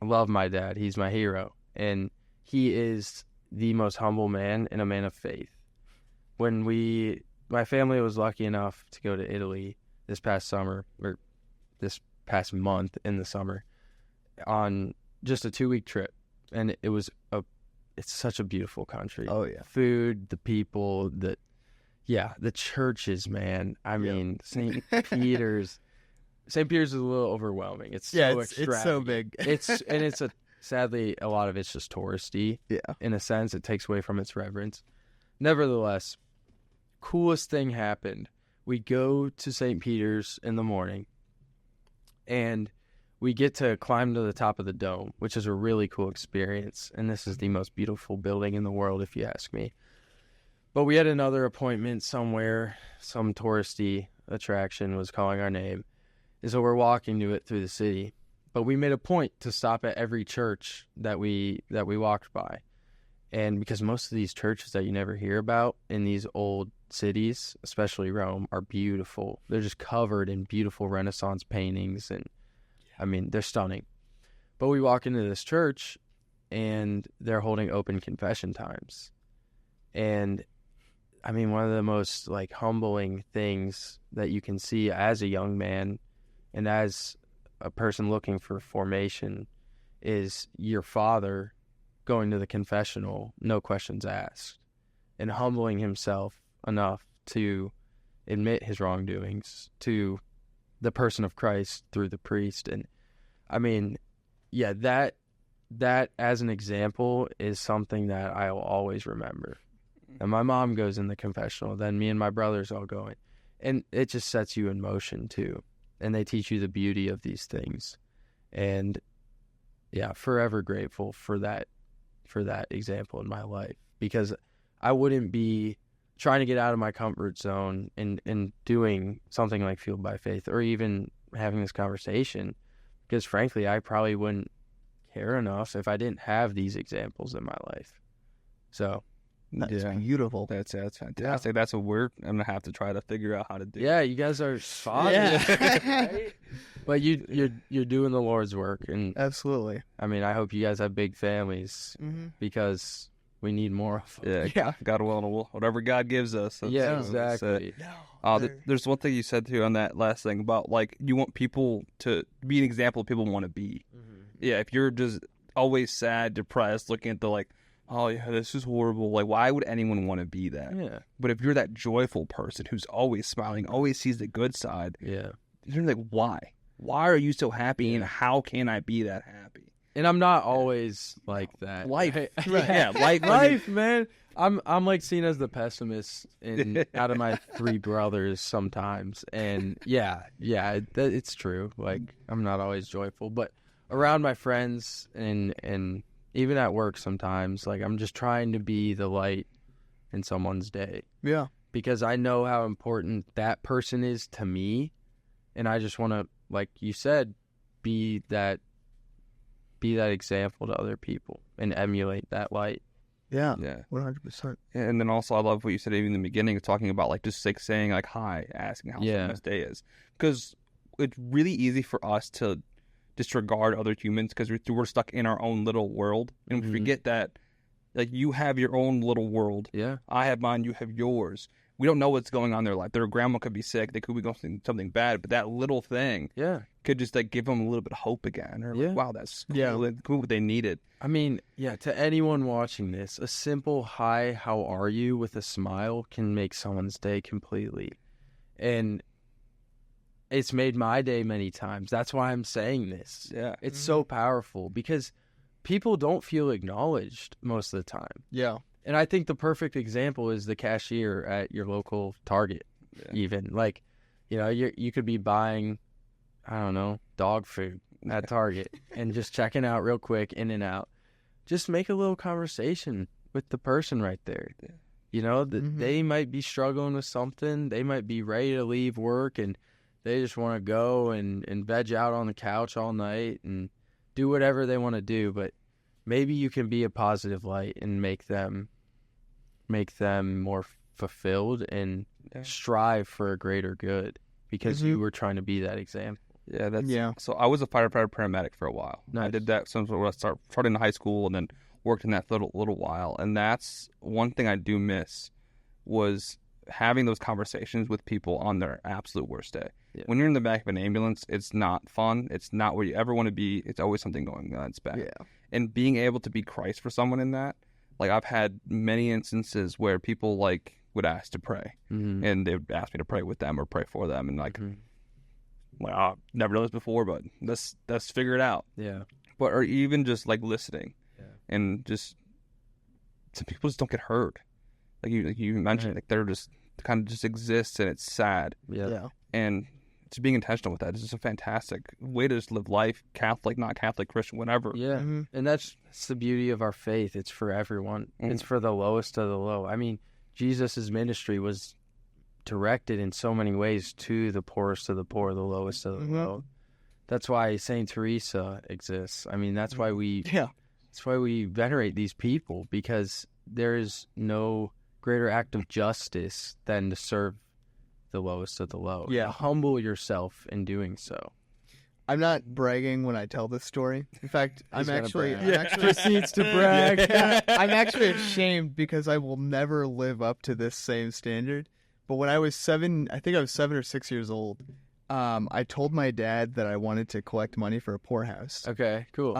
I love my dad. He's my hero. And he is the most humble man and a man of faith. When my family was lucky enough to go to Italy this past summer, or this past month in the summer, on just a 2-week trip. And it's such a beautiful country. Oh, yeah. Food, the people, the churches, man. I mean, St. Peter's is a little overwhelming. It's so extravagant. It's so big. Sadly, a lot of it's just touristy. Yeah. In a sense, it takes away from its reverence. Nevertheless, coolest thing happened. We go to St. Peter's in the morning, and we get to climb to the top of the dome, which is a really cool experience. And this is the most beautiful building in the world, if you ask me. But we had another appointment somewhere. Some touristy attraction was calling our name. And so we're walking to it through the city. But we made a point to stop at every church that we walked by. And because most of these churches that you never hear about in these old cities, especially Rome, are beautiful. They're just covered in beautiful Renaissance paintings, and I mean, they're stunning. But we walk into this church, and they're holding open confession times. And, I mean, one of the most, like, humbling things that you can see as a young man and as a person looking for formation is your father going to the confessional, no questions asked, and humbling himself enough to admit his wrongdoings to the person of Christ through the priest. And I mean, yeah, that as an example is something that I'll always remember. And my mom goes in the confessional, then me and my brothers all go in. And it just sets you in motion too. And they teach you the beauty of these things. And yeah, forever grateful for that example in my life, because I wouldn't be trying to get out of my comfort zone and doing something like Fueled by Faith, or even having this conversation, because frankly, I probably wouldn't care enough if I didn't have these examples in my life. So That's beautiful. That's fantastic. That's what I'm gonna have to try to figure out how to do. Yeah, you guys are fathers, Yeah. right? But you're doing the Lord's work, and Absolutely. I mean, I hope you guys have big families, because we need more of them. Yeah. God willing, whatever God gives us. Yeah, that's exactly. There's one thing you said too on that last thing about, like, you want people to be an example of people want to be. Yeah, if you're just always sad, depressed, looking at the, like, oh yeah, this is horrible, like, why would anyone want to be that? Yeah. But if you're that joyful person who's always smiling, always sees the good side, Yeah. you're like, why are you so happy, and how can I be that happy? And I'm not always like that. Life. Right? Yeah, life, man. I'm like seen as the pessimist out of my three brothers sometimes, and it's true. Like, I'm not always joyful, but around my friends and even at work sometimes, like, I'm just trying to be the light in someone's day. Yeah. Because I know how important that person is to me, and I just want to, like you said, be that example to other people and emulate that light. Yeah. 100%. And then also, I love what you said even in the beginning, talking about, like, just, like, saying, like, hi, asking how someone's day is, because it's really easy for us to disregard other humans because we're stuck in our own little world, and we forget that, like, you have your own little world. Yeah, I have mine. You have yours. We don't know what's going on in their life. Their grandma could be sick. They could be going through something bad, but that little thing could just, like, give them a little bit of hope again. Or like, wow, that's cool. What they needed. I mean, to anyone watching this, a simple hi, how are you with a smile can make someone's day completely. And it's made my day many times. That's why I'm saying this. Yeah. It's so powerful, because people don't feel acknowledged most of the time. Yeah. And I think the perfect example is the cashier at your local Target. Even, like, you could be buying, I don't know, dog food at Target and just checking out real quick, in and out. Just make a little conversation with the person right there. They might be struggling with something. They might be ready to leave work, and they just want to go and veg out on the couch all night and do whatever they want to do. But maybe you can be a positive light and make them more fulfilled and strive for a greater good, because you were trying to be that example. So I was a firefighter paramedic for a while. Nice. I did that since I started in high school, and then worked in that for a little while. And that's one thing I do miss, was having those conversations with people on their absolute worst day. When you're in the back of an ambulance, it's not fun. It's not where you ever want to be. It's always something going on. It's bad. And being able to be Christ for someone in that, like, I've had many instances where people, like, would ask to pray, and they would ask me to pray with them or pray for them, and, like, well, I've never done this before, but let's figure it out. But, or even just, like, listening, and just, some people just don't get heard. Like you mentioned, like, they're just kind of just exists, and it's sad. And just being intentional with that is just a fantastic way to just live life, Catholic, not Catholic, Christian, whatever. And that's the beauty of our faith. It's for everyone. It's for the lowest of the low. I mean, Jesus' ministry was directed in so many ways to the poorest of the poor, the lowest of the low. That's why Saint Teresa exists. I mean, that's why that's why we venerate these people, because there is no greater act of justice than to serve the lowest of the low. Humble yourself in doing so. I'm not bragging when I tell this story. In fact, I'm actually proceeds to brag. I'm actually ashamed, because I will never live up to this same standard. But when I was 7 or 6 years old, I told my dad that I wanted to collect money for a poorhouse. Okay, cool.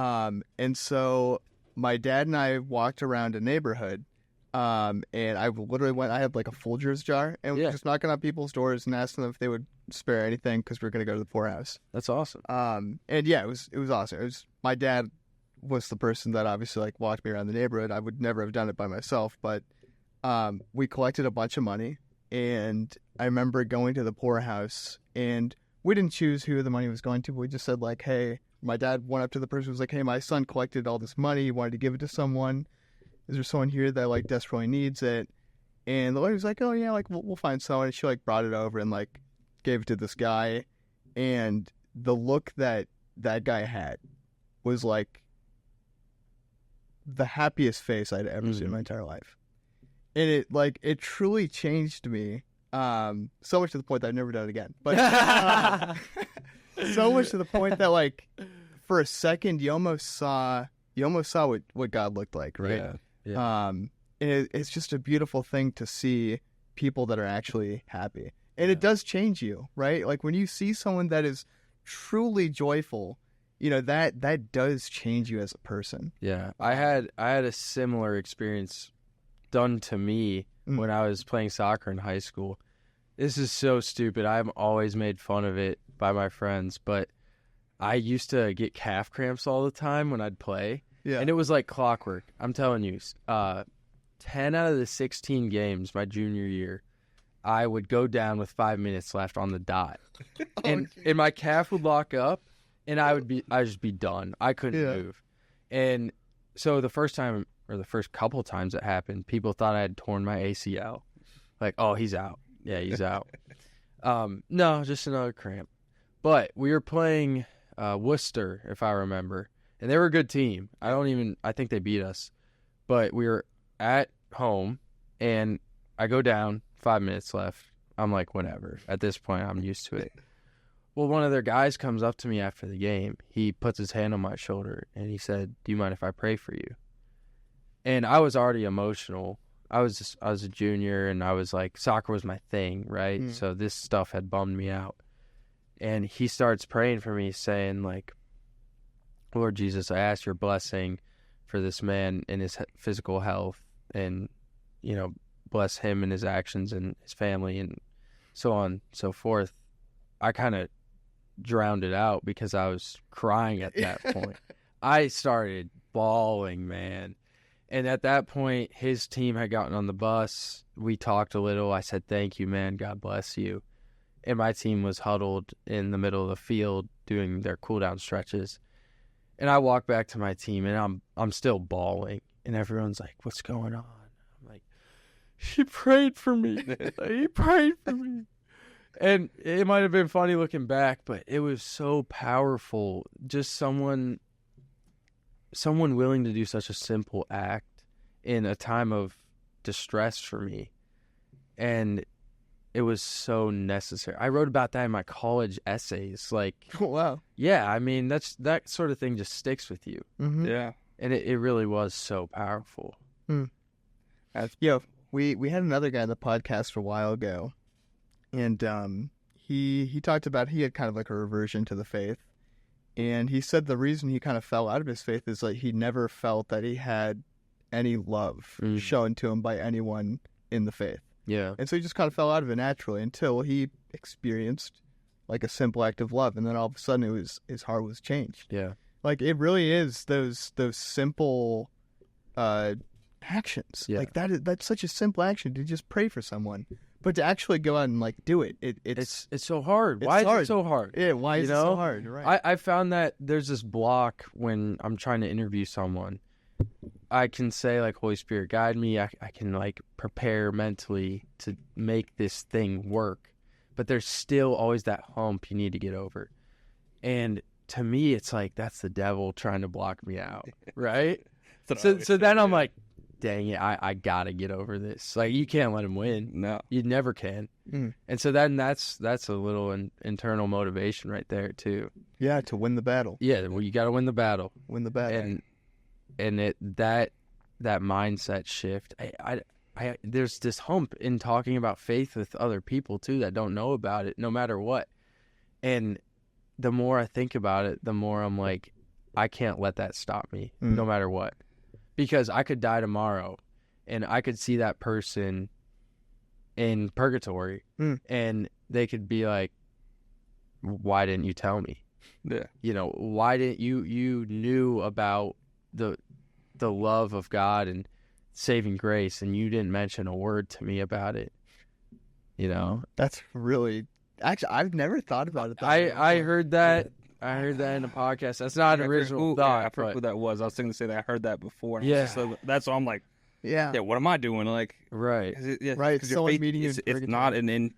And so my dad and I walked around a neighborhood, and I literally I had like a Folgers jar, and we were just knocking on people's doors and asking them if they would spare anything because we were going to go to the poorhouse. That's awesome. And yeah, it was awesome. It was my dad was the person that obviously like walked me around the neighborhood. I would never have done it by myself, but we collected a bunch of money, and I remember going to the poorhouse, and we didn't choose who the money was going to, but we just said like, hey, my dad went up to the person who was like, hey, my son collected all this money. He wanted to give it to someone. Is there someone here that like desperately needs it? And the lady was like, oh yeah, like we'll find someone. And she like brought it over and like gave it to this guy. And the look that guy had was like the happiest face I'd ever seen in my entire life. And it truly changed me. So much to the point that I've never done it again. But so much to the point that like for a second you almost saw what God looked like, right? Yeah. And it's just a beautiful thing to see people that are actually happy. And it does change you, right? Like when you see someone that is truly joyful, that does change you as a person. Yeah. I had a similar experience done to me when I was playing soccer in high school. This is so stupid. I'm always made fun of it by my friends, but I used to get calf cramps all the time when I'd play. Yeah. And it was like clockwork. I'm telling you, 10 out of the 16 games my junior year, I would go down with 5 minutes left on the dot. And my calf would lock up, and I'd just be done. I couldn't move. And so the first couple times it happened, people thought I had torn my ACL. Like, oh, he's out. Yeah, he's out. No, just another cramp. But we were playing Worcester, if I remember. And they were a good team. I think they beat us. But we were at home, and I go down, 5 minutes left. I'm like, whatever. At this point, I'm used to it. Well, one of their guys comes up to me after the game. He puts his hand on my shoulder, and he said, do you mind if I pray for you? And I was already emotional. I was a junior, and I was like, soccer was my thing, right? So this stuff had bummed me out. And he starts praying for me, saying like, Lord Jesus, I ask your blessing for this man in his physical health, and, bless him and his actions and his family and so on and so forth. I kind of drowned it out because I was crying at that point. I started bawling, man. And at that point, his team had gotten on the bus. We talked a little. I said, thank you, man. God bless you. And my team was huddled in the middle of the field doing their cool-down stretches. And I walk back to my team, and I'm still bawling. And everyone's like, what's going on? I'm like, he prayed for me. He prayed for me. And it might have been funny looking back, but it was so powerful. Just someone willing to do such a simple act in a time of distress for me. And it was so necessary. I wrote about that in my college essays. Like, oh, wow. Yeah, I mean, that sort of thing just sticks with you. Mm-hmm. Yeah. And it really was so powerful. We had another guy on the podcast a while ago, and he talked about he had kind of like a reversion to the faith. And he said the reason he kind of fell out of his faith is like he never felt that he had any love shown to him by anyone in the faith. Yeah. And so he just kind of fell out of it naturally until he experienced like a simple act of love, and then all of a sudden his heart was changed. Yeah. Like it really is those simple actions. Yeah. Like that's such a simple action to just pray for someone. But to actually go out and like do it, it's so hard. It's why hard. is it so hard? Yeah, why is it so hard? Right. I found that there's this block when I'm trying to interview someone. I can say like, Holy Spirit, guide me. I can like prepare mentally to make this thing work. But there's still always that hump you need to get over. And to me, it's like that's the devil trying to block me out, right? So then I'm like, dang it, I gotta get over this. Like you can't let him win. No, you never can. And so then that's a little internal motivation right there too. Yeah, to win the battle. Yeah, well, you got to win the battle. Win the battle. And that mindset shift. I there's this hump in talking about faith with other people too that don't know about it, no matter what. And the more I think about it, the more I'm like, I can't let that stop me, no matter what. because I could die tomorrow and I could see that person in purgatory and they could be like, why didn't you tell me? Yeah. Why didn't you knew about the love of God and saving grace and you didn't mention a word to me about it. That's really, actually, I've never thought about it that way. I heard that. I heard that in a podcast. That's not an original thought. I forgot who that was. I was thinking to say that I heard that before. Yeah. So that's why I'm like, yeah, what am I doing? Like, right. Right. Someone meeting you. It's not an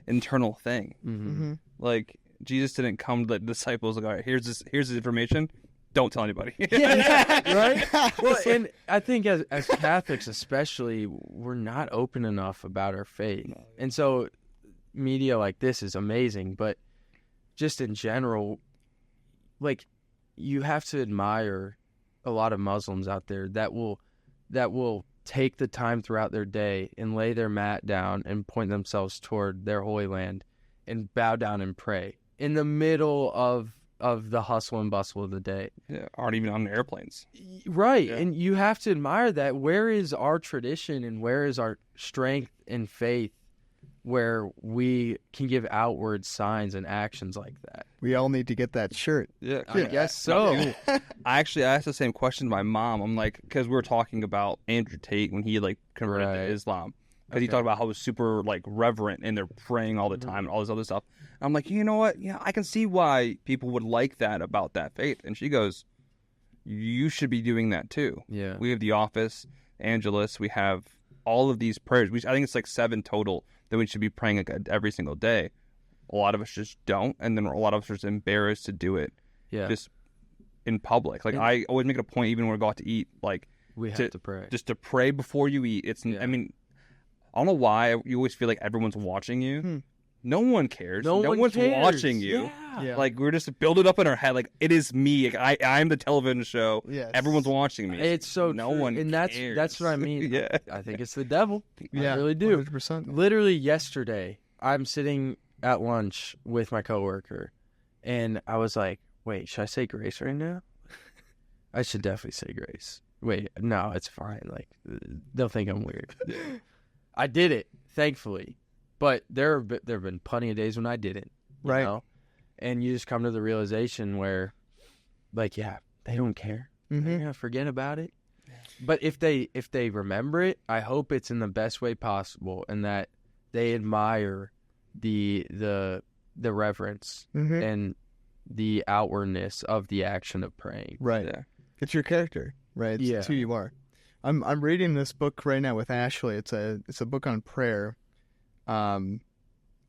internal thing. Mm-hmm. Like, Jesus didn't come to the disciples like, all right, here's this information. Don't tell anybody. Right? Well, and I think as Catholics especially, we're not open enough about our faith. And so media like this is amazing, but just in general, like, you have to admire a lot of Muslims out there that will take the time throughout their day and lay their mat down and point themselves toward their holy land and bow down and pray in the middle of the hustle and bustle of the day. Yeah, aren't even on airplanes. Right. Yeah. And you have to admire that. Where is our tradition and where is our strength and faith where we can give outward signs and actions like that? We all need to get that shirt. Yeah. I guess so. I asked the same question to my mom. I'm like, because we were talking about Andrew Tate when he converted to Islam. Because he talked about how it was super reverent and they're praying all the time and all this other stuff. And I'm like, you know what? Yeah, I can see why people would like that about that faith. And she goes, you should be doing that too. Yeah. We have the Office, Angelus. We have all of these prayers. I think it's 7 total that we should be praying every single day. A lot of us just don't. And then a lot of us are just embarrassed to do it. Yeah. Just in public. I always make it a point, even when we go out to eat, we have to pray. Just to pray before you eat. I mean, I don't know why you always feel like everyone's watching you. No one cares. No one's cares. Watching you. Yeah. We're just build it up in our head. It is me. I'm the television show. Yes. Everyone's watching me. It's so no true. one and cares. that's what I mean. Yeah. I think it's the devil. Yeah, I really do. 100%. Literally yesterday, I'm sitting at lunch with my coworker, and I was like, wait, should I say grace right now? I should definitely say grace. Wait, no, it's fine. They'll think I'm weird. I did it, thankfully. But there have been plenty of days when I didn't. You know? And you just come to the realization where, they don't care. Mm-hmm. They're gonna forget about it. But if they remember it, I hope it's in the best way possible, and that they admire the reverence and the outwardness of the action of praying. Right. Yeah. It's your character, right? It's who you are. I'm reading this book right now with Ashley. It's a book on prayer. Kind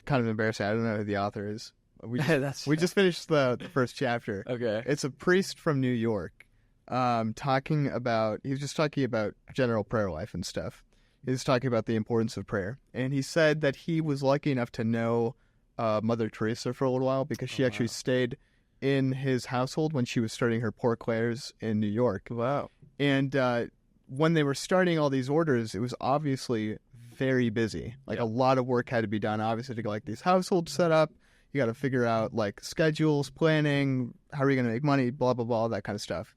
of embarrassing. I don't know who the author is. We just finished the first chapter. Okay. It's a priest from New York, he was just talking about general prayer life and stuff. He was talking about the importance of prayer, and he said that he was lucky enough to know Mother Teresa for a little while because she actually stayed in his household when she was starting her Poor Clares in New York. Wow. And when they were starting all these orders, it was obviously very busy. A lot of work had to be done, obviously, to get these households set up. You got to figure out schedules, planning, how are you going to make money, blah, blah, blah, that kind of stuff.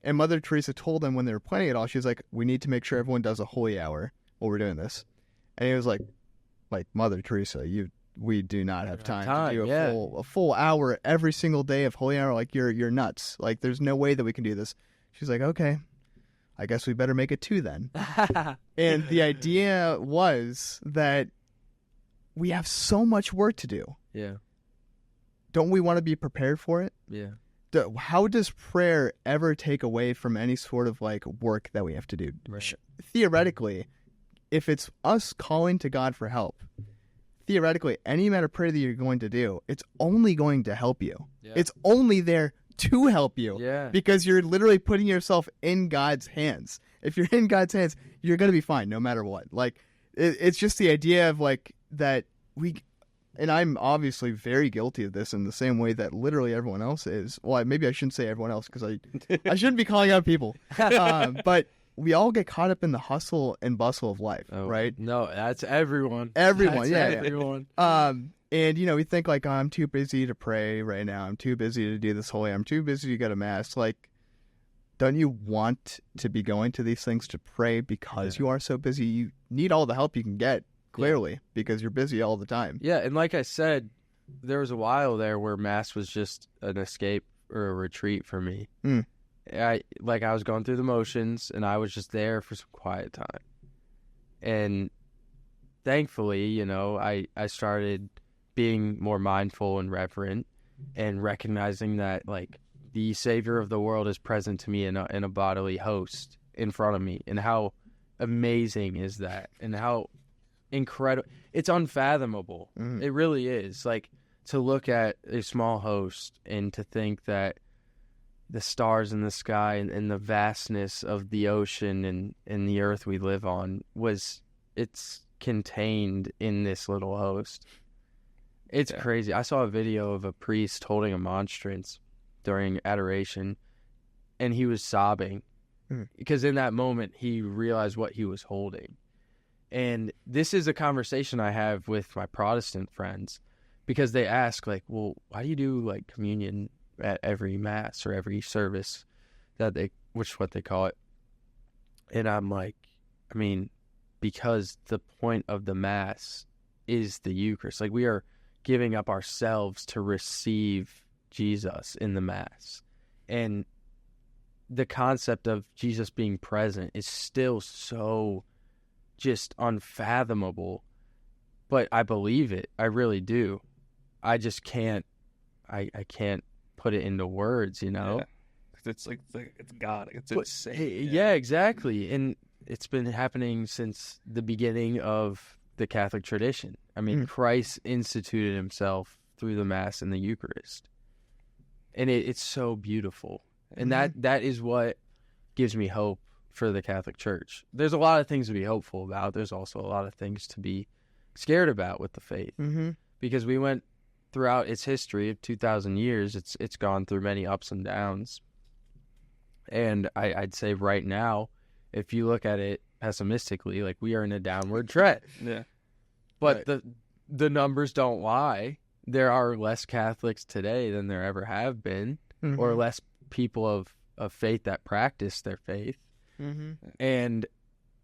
And Mother Teresa told them when they were planning it all, she was like, we need to make sure everyone does a holy hour while we're doing this. And he was like Mother Teresa, we do not have time to do a full hour every single day of holy hour. You're nuts. There's no way that we can do this. She's like, okay, I guess we better make it 2 then. And the idea was that we have so much work to do. Yeah. Don't we want to be prepared for it? Yeah. How does prayer ever take away from any sort of work that we have to do? Right. Theoretically, if it's us calling to God for help, theoretically, any amount of prayer that you're going to do, it's only going to help you. Yeah. It's only there to help you. Yeah. Because you're literally putting yourself in God's hands. If you're in God's hands, you're going to be fine no matter what. It's just the idea of that and I'm obviously very guilty of this in the same way that literally everyone else is. Well, maybe I shouldn't say everyone else because I shouldn't be calling out people. But we all get caught up in the hustle and bustle of life, right? No, that's everyone. Everyone, That's everyone. And we think oh, I'm too busy to pray right now. I'm too busy to do this holy. I'm too busy to go to mass. don't you want to be going to these things to pray because you are so busy? You need all the help you can get, clearly, because you're busy all the time. Yeah, and like I said, there was a while there where Mass was just an escape or a retreat for me. I was going through the motions, and I was just there for some quiet time. And thankfully, I started being more mindful and reverent and recognizing that, like, the Savior of the world is present to me in a bodily host in front of me. And how amazing is that? And how incredible. It's unfathomable. It really is. Like, to look at a small host and to think that the stars in the sky and the vastness of the ocean and the earth we live on it's contained in this little host. It's crazy. I saw a video of a priest holding a monstrance during adoration, and he was sobbing because in that moment he realized what he was holding. And this is a conversation I have with my Protestant friends, because they ask, like, well, why do you do, like, communion at every Mass or every service which is what they call it? And I'm like, I mean, because the point of the Mass is the Eucharist. Like, we are giving up ourselves to receive Jesus in the Mass. And the concept of Jesus being present is still so just unfathomable. But I believe it. I really do. I just can't, I can't put it into words, Yeah. It's God. It's insane. Yeah, exactly. And it's been happening since the beginning of the Catholic tradition. I mean, Christ instituted himself through the Mass and the Eucharist. And it's so beautiful. And that is what gives me hope for the Catholic Church. There's a lot of things to be hopeful about. There's also a lot of things to be scared about with the faith. Because we went throughout its history of 2,000 years, it's gone through many ups and downs. And I'd say right now, if you look at it pessimistically, like, we are in a downward trend. Yeah. But the numbers don't lie. There are less Catholics today than there ever have been, or less people of faith that practice their faith. And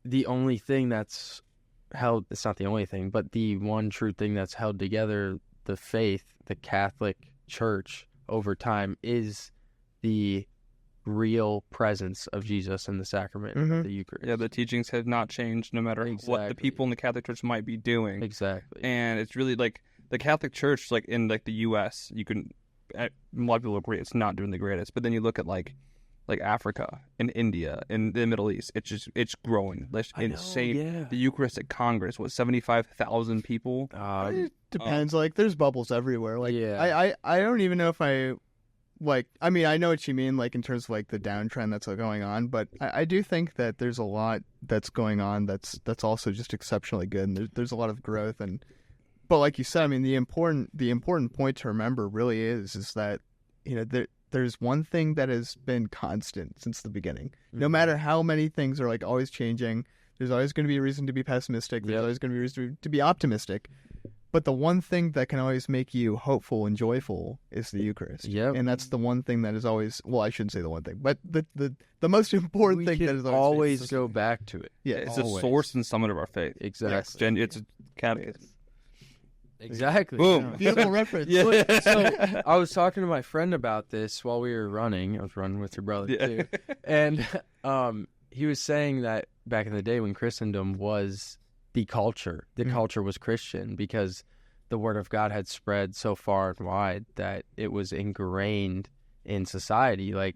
the only thing that's held, it's not the only thing, but the one true thing that's held together the faith, the Catholic Church, over time is the real presence of Jesus in the sacrament of the Eucharist. Yeah, the teachings have not changed no matter what the people in the Catholic Church might be doing. Exactly. And it's really like the Catholic Church, like in like the U.S., a lot of people agree it's not doing the greatest. But then you look at like Africa and India and the Middle East, it's growing. It's insane. Yeah. The Eucharistic Congress, 75,000 people? It depends. Like, there's bubbles everywhere. Like, I don't even know if I know what you mean, like, in terms of, like, the downtrend that's going on, but I do think that there's a lot that's going on that's also just exceptionally good, and there's a lot of growth. But like you said, I mean, the important point to remember really is that, there's one thing that has been constant since the beginning. No matter how many things are, like, always changing, there's always going to be a reason to be pessimistic. There's always going to be a reason to be optimistic. But the one thing that can always make you hopeful and joyful is the Eucharist. Yep. And that's the one thing that is always, well, I shouldn't say the one thing, but the most important thing that is always go back to it. Yeah, it's the source and summit of our faith. Exactly. It's a catechism. Exactly. Boom. Yeah. Beautiful reference. Yeah. So I was talking to my friend about this while we were running. I was running with your brother too. And he was saying that back in the day when Christendom was the culture was Christian, because the word of God had spread so far and wide that it was ingrained in society. Like,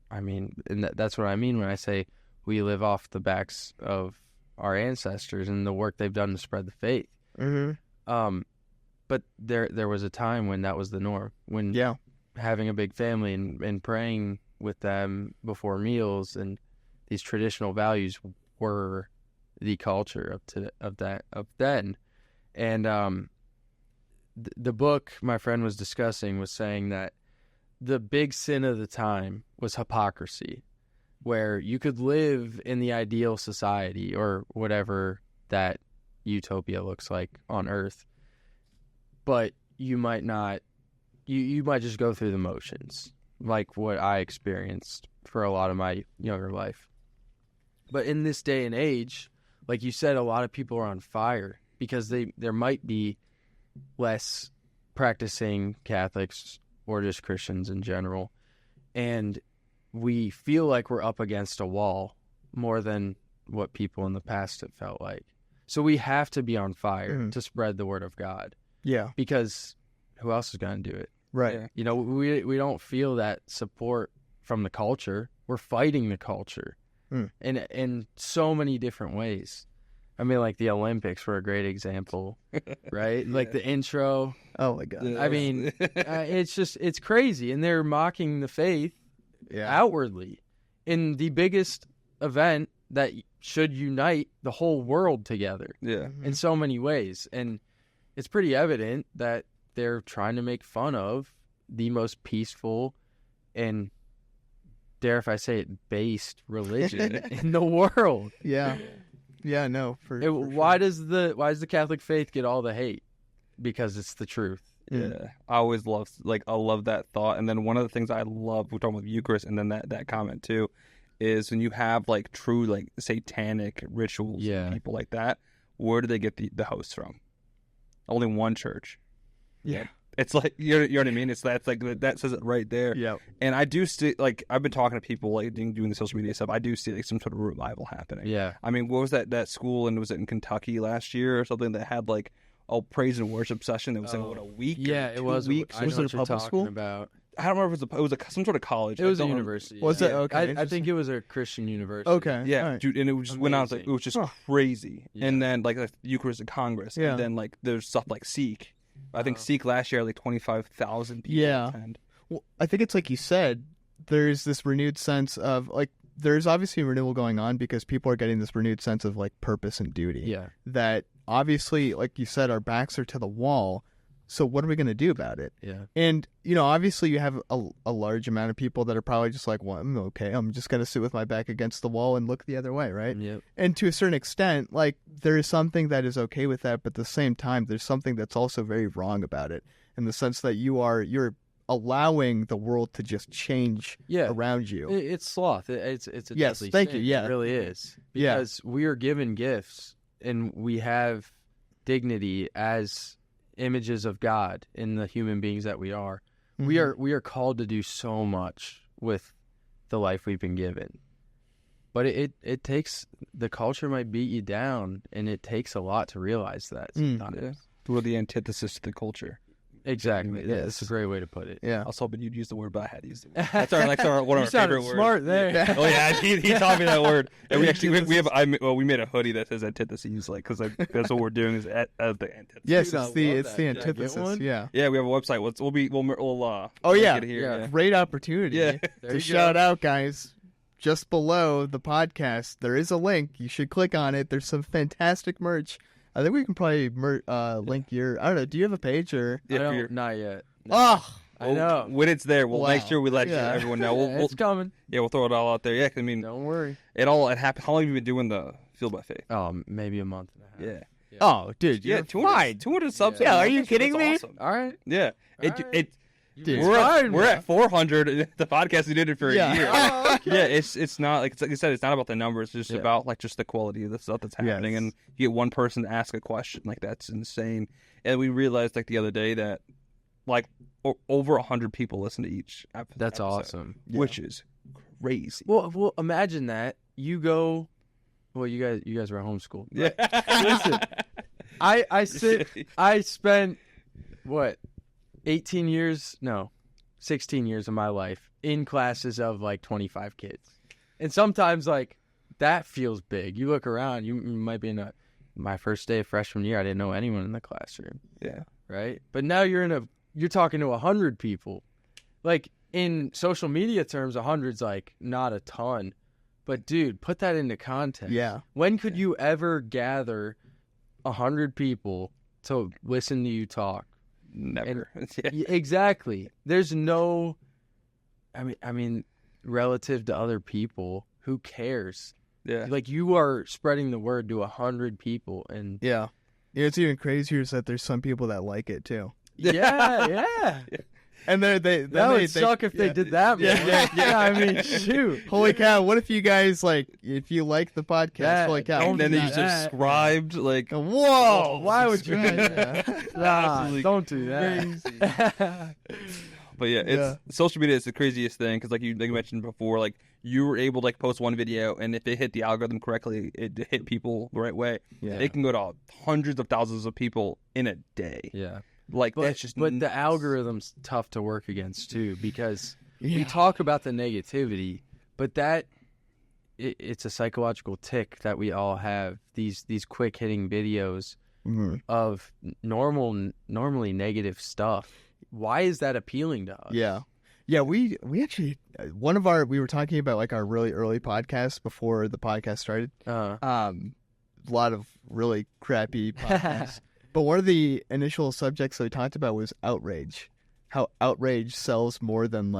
and that's what I mean when I say we live off the backs of our ancestors and the work they've done to spread the faith. But there was a time when that was the norm, when having a big family and praying with them before meals and these traditional values were the culture of then. And the book my friend was discussing was saying that the big sin of the time was hypocrisy, where you could live in the ideal society or whatever that utopia looks like on earth, but you might not, you might just go through the motions. like what I experienced for a lot of my younger life. But in this day and age, like you said, a lot of people are on fire because there might be less practicing Catholics or just Christians in general. And we feel like we're up against a wall more than what people in the past have felt like. So we have to be on fire to spread the word of God. Yeah. Because who else is going to do it? Right. Yeah. You know, we don't feel that support from the culture. We're fighting the culture in so many different ways. I mean, like the Olympics were a great example, right? Yeah. Like the intro. Oh my God. I mean, it's crazy. And they're mocking the faith outwardly in the biggest event that should unite the whole world together in so many ways. And it's pretty evident that they're trying to make fun of the most peaceful and, dare if I say it, based religion in the world. Yeah. Yeah, no. Why does the Catholic faith get all the hate? Because it's the truth. Yeah, I always love that thought. And then one of the things I love, we're talking about Eucharist, and then that comment too, is when you have like true like satanic rituals and people like that, where do they get the hosts from? Only one church. Yeah. It's like you know what I mean. That's like that says it right there. Yeah. And I do see, like, I've been talking to people like doing the social media stuff. I do see like some sort of revival happening. Yeah. I mean, what was that school, and was it in Kentucky last year or something, that had like a praise and worship session that was like a week? Yeah, it was. weeks? I know Was it what a you're public talking school? About. I don't remember if it was some sort of college. It was I a don't university. Was yeah. it? Okay. I think it was a Christian university. Okay. Yeah, All right. dude, and it just went on. Like, it was just crazy. Yeah. And then like the Eucharistic Congress, Yeah. and then like there's stuff like Seek. I think Seek last year had like 25,000 people attend. Well, I think it's like you said, there's this renewed sense of like, there's obviously renewal going on because people are getting this renewed sense of like purpose and duty. Yeah. That obviously, like you said, our backs are to the wall. So what are we going to do about it? Yeah. And, you know, obviously you have a large amount of people that are probably just like, well, I'm okay. I'm just going to sit with my back against the wall and look the other way, right? Yep. And to a certain extent, like, there is something that is okay with that, but at the same time, there's something that's also very wrong about it in the sense that you're allowing the world to just change around you. It's sloth. It's a yes, deadly thank sin. you. Yeah, It really is. Because we are given gifts and we have dignity as images of God in the human beings that we are. Mm-hmm. We are called to do so much with the life we've been given. But it takes, the culture might beat you down, and it takes a lot to realize that sometimes. Yeah. We're the antithesis to the culture. Exactly. Yes. That's a great way to put it. Yeah. I was hoping you'd use the word, but I had to use the word. That's one of You our favorite sounded smart words. there. Oh yeah, he taught me that word. And we actually we made a hoodie that says antithesis, like, because that's what we're doing is the antithesis. Yes, Dude, I it's the love that. Did I get antithesis. one? Yeah. Yeah, we have a website. We'll Oh, yeah. get it here. Yeah. Yeah. Great opportunity Yeah. There to you shout go. out, guys. Just below the podcast, there is a link. You should click on it. There's some fantastic merch. I think we can probably link your. I don't know. Do you have a page or? I Yeah, don't, not yet. No. Oh, I know. When it's there, we'll make Wow. sure we let Yeah. everyone know. We'll It's coming. we'll throw it all out there. Yeah, 'cause, I mean, Don't worry. it happened. How long have you been doing the Field by Faith? Oh, maybe a month and a half. Yeah. oh, dude, Yeah, you're 200, fine. 200 subs. Yeah, are you kidding me? Awesome. All right. Yeah. All right. Dude. We're at 400. The podcast, we did it for a year. Oh, okay. Yeah, it's not like you said. It's not about the numbers. It's just about like just the quality of the stuff that's happening. Yes. And you get one person to ask a question, like, that's insane. And we realized like the other day that like over 100 people listen to each episode. That's awesome. Which is crazy. Well, imagine that. You go. Well, you guys were homeschooled. Yeah. Listen, I spent what 16 years of my life in classes of like 25 kids. And sometimes like that feels big. You look around, you might be in my first day of freshman year, I didn't know anyone in the classroom. Yeah. Right? But now you're talking to 100 people. Like in social media terms, 100's like not a ton. But dude, put that into context. Yeah. When could you ever gather 100 people to listen to you talk? Never. Yeah, exactly. There's no, I mean, relative to other people, who cares? Yeah. Like you are spreading the word to 100 people, and Yeah. It's even crazier is that there's some people that like it too. yeah. And then that would suck if they did that. Yeah. I mean, shoot. Holy cow! What if you guys if you like the podcast? Holy cow! And then do you that. subscribed. Like, whoa! Why would you? Nah, Absolutely don't do that. but yeah, social media is the craziest thing because, like you mentioned before, like you were able to like post one video, and if it hit the algorithm correctly, it hit people the right way. Yeah. It can go to hundreds of thousands of people in a day. Yeah. Like that's just. But the algorithm's tough to work against too, because we talk about the negativity, but it's a psychological tick that we all have. These quick hitting videos of normally negative stuff. Why is that appealing to us? Yeah, we actually we were talking about like our really early podcast before the podcast started. A lot of really crappy podcasts. But one of the initial subjects that we talked about was outrage. How outrage sells more than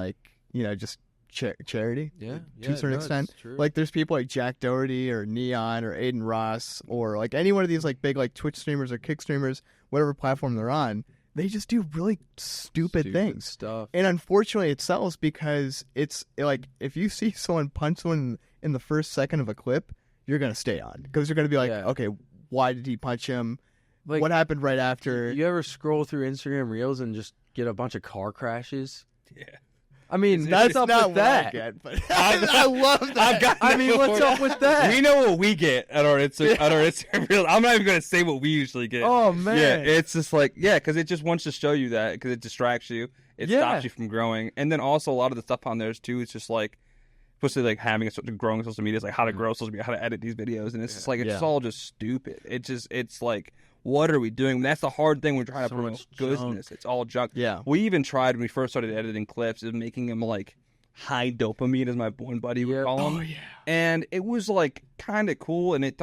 just charity. Yeah, to a certain extent. Like there's people like Jack Doherty or Neon or Aiden Ross or like any one of these like big like Twitch streamers or Kick streamers, whatever platform they're on. They just do really stupid things. Stuff. And unfortunately it sells because it's like if you see someone punch someone in the first second of a clip, you're going to stay on. Because you're going to be like, okay, why did he punch him? Like, what happened right after? You ever scroll through Instagram Reels and just get a bunch of car crashes? Yeah. I mean, that's what's up not with that? I get, but I love that. I mean, what's up with that? We know what we get at our Instagram Reels. I'm not even going to say what we usually get. Oh, man. Yeah, it's just like, because it just wants to show you that because it distracts you. It stops you from growing. And then also a lot of the stuff on there too is just like, especially like having growing social media is like how to grow social media, how to edit these videos. And it's just like, it's just all just stupid. It's like, what are we doing? That's the hard thing when we're trying to promote goodness. It's all junk. Yeah. We even tried when we first started editing clips is making them like high dopamine, as my one buddy would call them. Oh, yeah. And it was like kind of cool, and it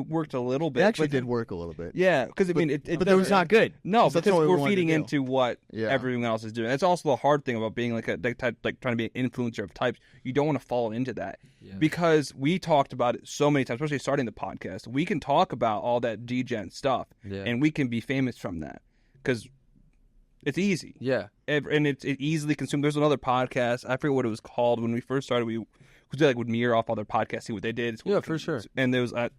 worked a little bit. It actually did work a little bit. Yeah, because but it was not good. No, because we're we feeding into what Yeah. everyone else is doing. That's also the hard thing about being like trying to be an influencer of types. You don't want to fall into that because we talked about it so many times, especially starting the podcast. We can talk about all that degen stuff, and we can be famous from that because it's easy. Yeah. And it's easily consumed. There's another podcast. I forget what it was called. When we first started, we would mirror off other podcasts, see what they did. Yeah, for sure. And there was it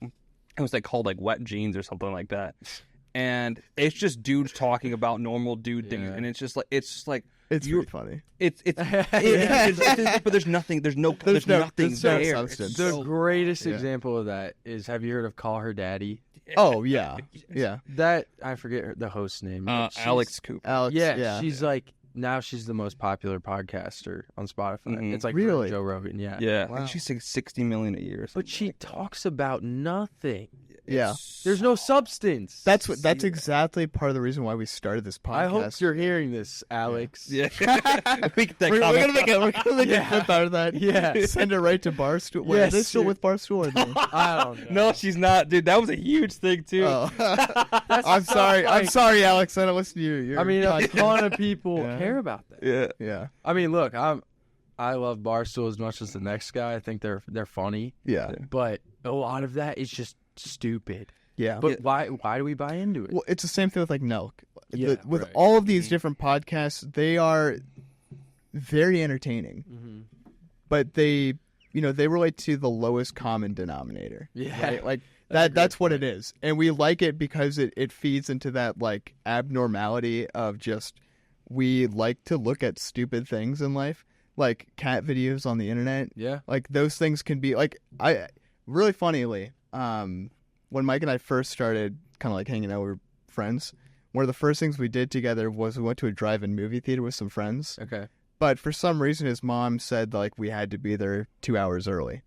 was like called like Wet Jeans or something like that. And it's just dudes talking about normal dude things, and it's just like it's pretty funny. But there's nothing. There's nothing there. Substance. The greatest example of that is, have you heard of Call Her Daddy? Oh yeah. That I forget the host's name. Alex Cooper. Alex. Yeah, she's like now she's the most popular podcaster on Spotify. Mm-hmm. It's like really Joe Rogan. Yeah. Yeah. Wow. She's like 60 million a year. But she talks about nothing. Yeah. There's no substance. That's exactly part of the reason why we started this podcast. I hope you're hearing this, Alex. Yeah. We're gonna make a clip out of that. Yeah. Send it right to Barstool. Wait, Yes, are they still dude. with Barstool? Or no? I don't know. No, she's not, dude. That was a huge thing too. Oh. I'm sorry. I'm sorry, Alex. I don't listen to you. I mean, a ton of people care about that. Yeah. I mean, look, I love Barstool as much as the next guy. I think they're funny. Yeah. But a lot of that is just stupid. Yeah. But why do we buy into it? Well, it's the same thing with like Nelk. Yeah, with right. all of these different podcasts, they are very entertaining. Mm-hmm. But they relate to the lowest common denominator. Yeah. Right? Like that's what it is. And we like it because it feeds into that like abnormality of just we like to look at stupid things in life, like cat videos on the internet. Yeah. Like those things can be like really funnily, when Mike and I first started kind of like hanging out, we were friends. One of the first things we did together was we went to a drive-in movie theater with some friends. Okay. But for some reason, his mom said like we had to be there 2 hours early.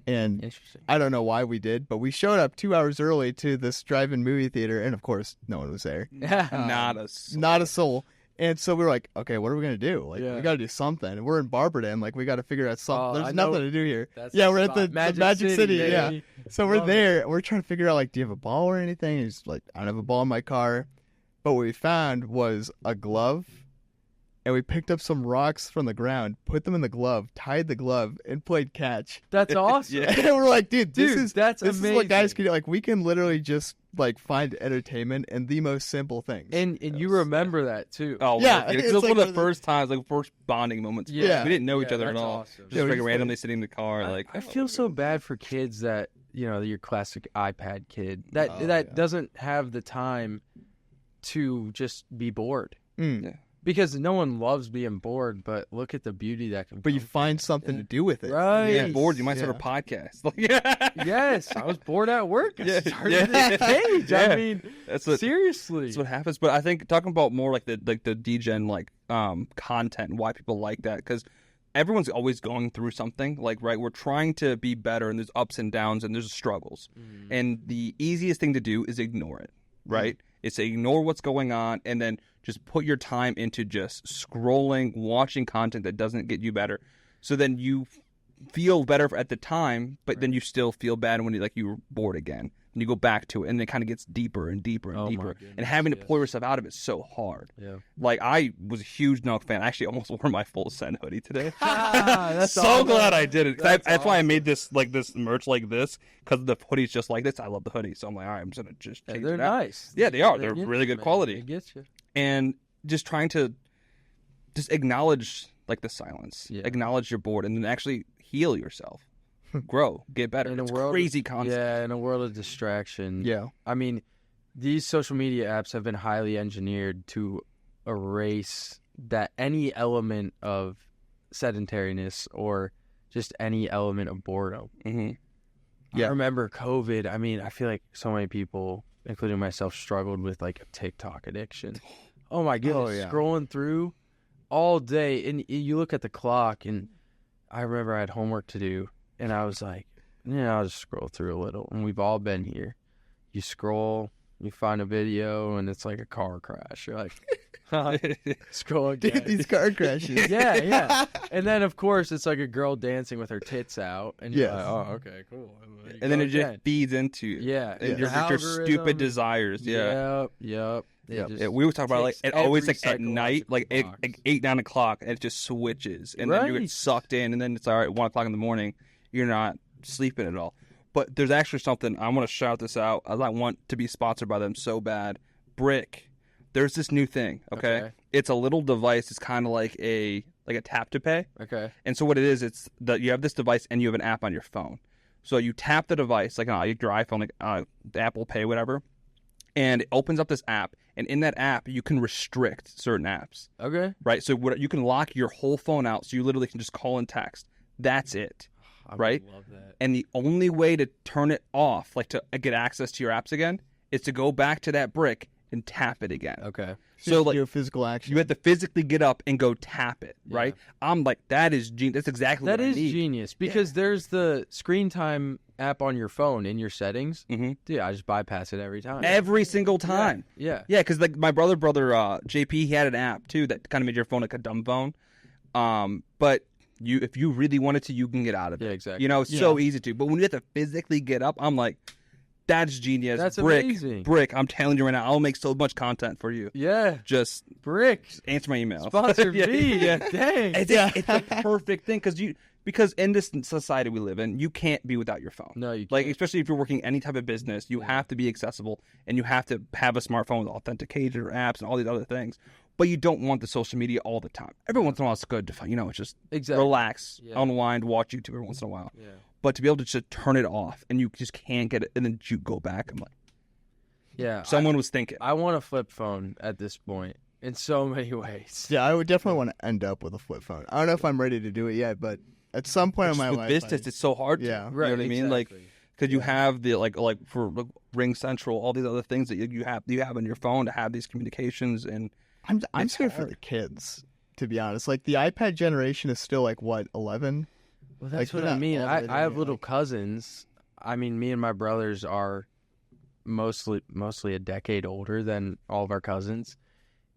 And Interesting. I don't know why we did, but we showed up 2 hours early to this drive-in movie theater, and of course, no one was there. Not Not a soul. And so we were like, okay, what are we going to do? Like, we got to do something. We're in Barberton. Like, we got to figure out something. There's nothing to do here. We're at the Magic City. Yeah. So we're there. We're trying to figure out, like, do you have a ball or anything? And he's like, I don't have a ball in my car. But what we found was a glove. And we picked up some rocks from the ground, put them in the glove, tied the glove, and played catch. That's awesome. And we're like, dude, this is amazing. what guys can do. Like, we can literally just like find entertainment in the most simple things. And you remember that too. Oh, Yeah, it it's was like one of the first times, like first bonding moments. Yeah. We didn't know each other at that's all. awesome. Just Yeah, we like just, randomly sitting in the car, I feel so bad for kids that your classic iPad kid that doesn't have the time to just be bored. Yeah. Because no one loves being bored, but look at the beauty that can. But you come find something to do with it. Right. Yeah, bored. You might start a podcast. Yes, I was bored at work. I started Yeah. this page. Yeah. I mean, seriously. That's what happens. But I think talking about more like the degen content and why people like that, because everyone's always going through something. Like, right, we're trying to be better, and there's ups and downs, and there's struggles. And the easiest thing to do is ignore it. Right? It's to ignore what's going on, and then just put your time into just scrolling, watching content that doesn't get you better. So then you feel better at the time, but then you still feel bad when you're bored again. And you go back to it, and it kind of gets deeper and deeper and deeper. And having to pull yourself out of it is so hard. Yeah. Like, I was a huge Nelk fan. I actually almost wore my full send hoodie today. That's so awesome. glad I did it. That's why I awesome. made this merch like this, because the hoodie's just like this. I love the hoodie. So I'm like, all right, I'm just going to just change They're it out. nice. Yeah, they are. They They're get really you, good man. quality. They get you. And just trying to just acknowledge like the silence. Yeah. Acknowledge you're bored, and then actually heal yourself. Grow, get better. In a It's world crazy concept. Yeah, in a world of distraction. Yeah. I mean, these social media apps have been highly engineered to erase that any element of sedentariness or just any element of boredom. Mm-hmm. Yeah. I remember COVID. I mean, I feel like so many people, including myself, struggled with like a TikTok addiction. Oh my goodness, yeah. scrolling through all day, and you look at the clock, and I remember I had homework to do, and I was like, I'll just scroll through a little, and we've all been here. You scroll, you find a video, and it's like a car crash. You're like, scroll again. Dude, these car crashes. Yeah. And then, of course, it's like a girl dancing with her tits out. And you're Yes. like, oh, okay, cool. And then it just feeds into you. Yeah. And your Algorithm. stupid desires. Yeah. Yep. Yeah, we always talk about takes it always every at night, like psychological 8, 9 o'clock, and it just switches, and then you Right. get sucked in, and then it's all right. 1 o'clock in the morning, you're not sleeping at all. But there's actually something I want to shout this out. I want to be sponsored by them so bad. Brick, there's this new thing. Okay, it's a little device. It's kind of like a tap to pay. Okay. And so what it is, it's that you have this device and you have an app on your phone. So you tap the device, like your iPhone, like the Apple Pay, whatever, and it opens up this app. And in that app, you can restrict certain apps. Okay. Right? So you can lock your whole phone out, so you literally can just call and text. That's it. I Right? love that. And the only way to turn it off, like to get access to your apps again, is to go back to that brick and tap it again. Okay. So like your physical action. you have to physically get up and go tap it, right? I'm like, that is genius. That's exactly That what I is need. genius because there's the screen time app on your phone in your settings. Mm-hmm. Dude, I just bypass it every time. Every single time. Yeah. Yeah, because like my brother JP, he had an app too that kind of made your phone like a dumb phone. But if you really wanted to, you can get out of it. Yeah, exactly. You know, it's so easy to. But when you have to physically get up, I'm like, that's genius. That's Brick, amazing. Brick, I'm telling you right now, I'll make so much content for you. Yeah. Just Brick. answer my email. Sponsor Yeah, me. yeah. Dang. It's a perfect thing because in this society we live in, you can't be without your phone. No, you can't. Like, especially if you're working any type of business, you have to be accessible and you have to have a smartphone with authenticated or apps and all these other things. But you don't want the social media all the time. Every once in a while, it's good to, it's just relax, unwind, watch YouTube every once in a while. Yeah. But to be able to just turn it off and you just can't get it, and then you go back, I'm like, Yeah. someone was thinking. I want a flip phone at this point in so many ways. Yeah, I would definitely want to end up with a flip phone. I don't know if I'm ready to do it yet, but at some point in my with life, business, it's so hard. Yeah. You Right. know what I mean? Like, exactly. because you have the like for Ring Central, all these other things that you have on your phone to have these communications, and I'm it's scared for hard. the kids, to be honest. Like the iPad generation is still like what 11. Well, Like, that's what they're I not mean. all the way I have there, little like- cousins. I mean, me and my brothers are mostly a decade older than all of our cousins.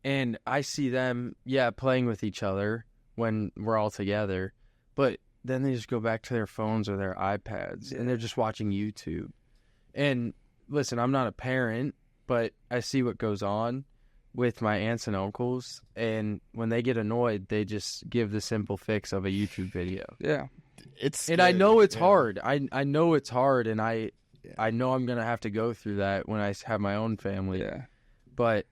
And I see them, playing with each other when we're all together. But then they just go back to their phones or their iPads, and they're just watching YouTube. And listen, I'm not a parent, but I see what goes on with my aunts and uncles. And when they get annoyed, they just give the simple fix of a YouTube video. yeah, It's And I scary. know it's Yeah. hard. I know it's hard, and I I know I'm gonna have to go through that when I have my own family. Yeah. But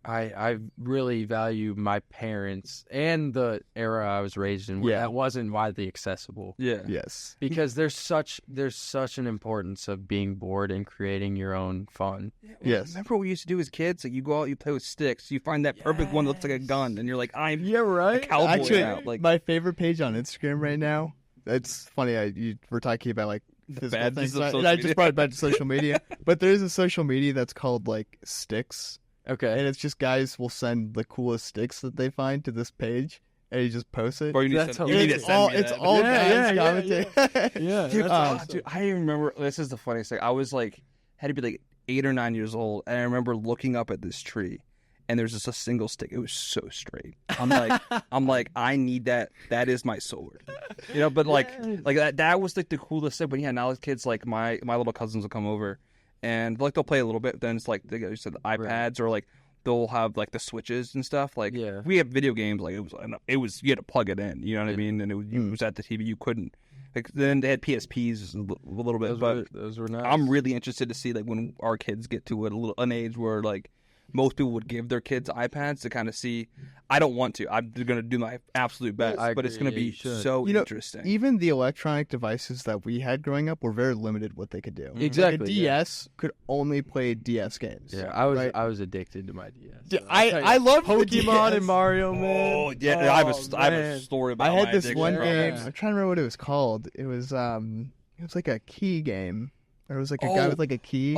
I really value my parents and the era I was raised in where that wasn't widely accessible. Yeah. Yes. Because there's such an importance of being bored and creating your own fun. Yes. Remember what we used to do as kids? Like you go out, you play with sticks, you find that perfect one that looks like a gun, and you're like, I'm a cowboy Actually, now. Like my favorite page on Instagram right now. It's funny. We're talking about like physical bad things, of social and I media. just brought it back to social media. But there is a social media that's called like Sticks. Okay. And it's just guys will send the coolest sticks that they find to this page, and you just post it. Or you need That's to send, you need to It's send all me it's that. all Yeah, guys commenting. Yeah, Dude, that's awesome. dude, I remember, this is the funniest thing. I was like, had to be like 8 or 9 years old, and I remember looking up at this tree, and there's just a single stick. It was so straight. I'm like, I need that. That is my sword. You know, but like that was like the coolest thing. But yeah, now the kids, like my little cousins will come over, and like they'll play a little bit. Then it's like you said, the iPads or like they'll have like the switches and stuff. Like we have video games. Like it was you had to plug it in. You know what I mean? And it was at the TV. You couldn't. Like then they had PSPs a little bit. Those were nice. I'm really interested to see like when our kids get to an age where like most people would give their kids iPads to kind of see. I don't want to. I'm going to do my absolute best, but it's going to be so interesting. Even the electronic devices that we had growing up were very limited what they could do. Exactly. Like a DS could only play DS games. Yeah, I was addicted to my DS. Yeah, I love Pokemon and Mario, man. Oh yeah, I have a story about. I had my this addiction, one bro. game. I'm trying to remember what it was called. It was like a key game. Or it was like a guy with like a key.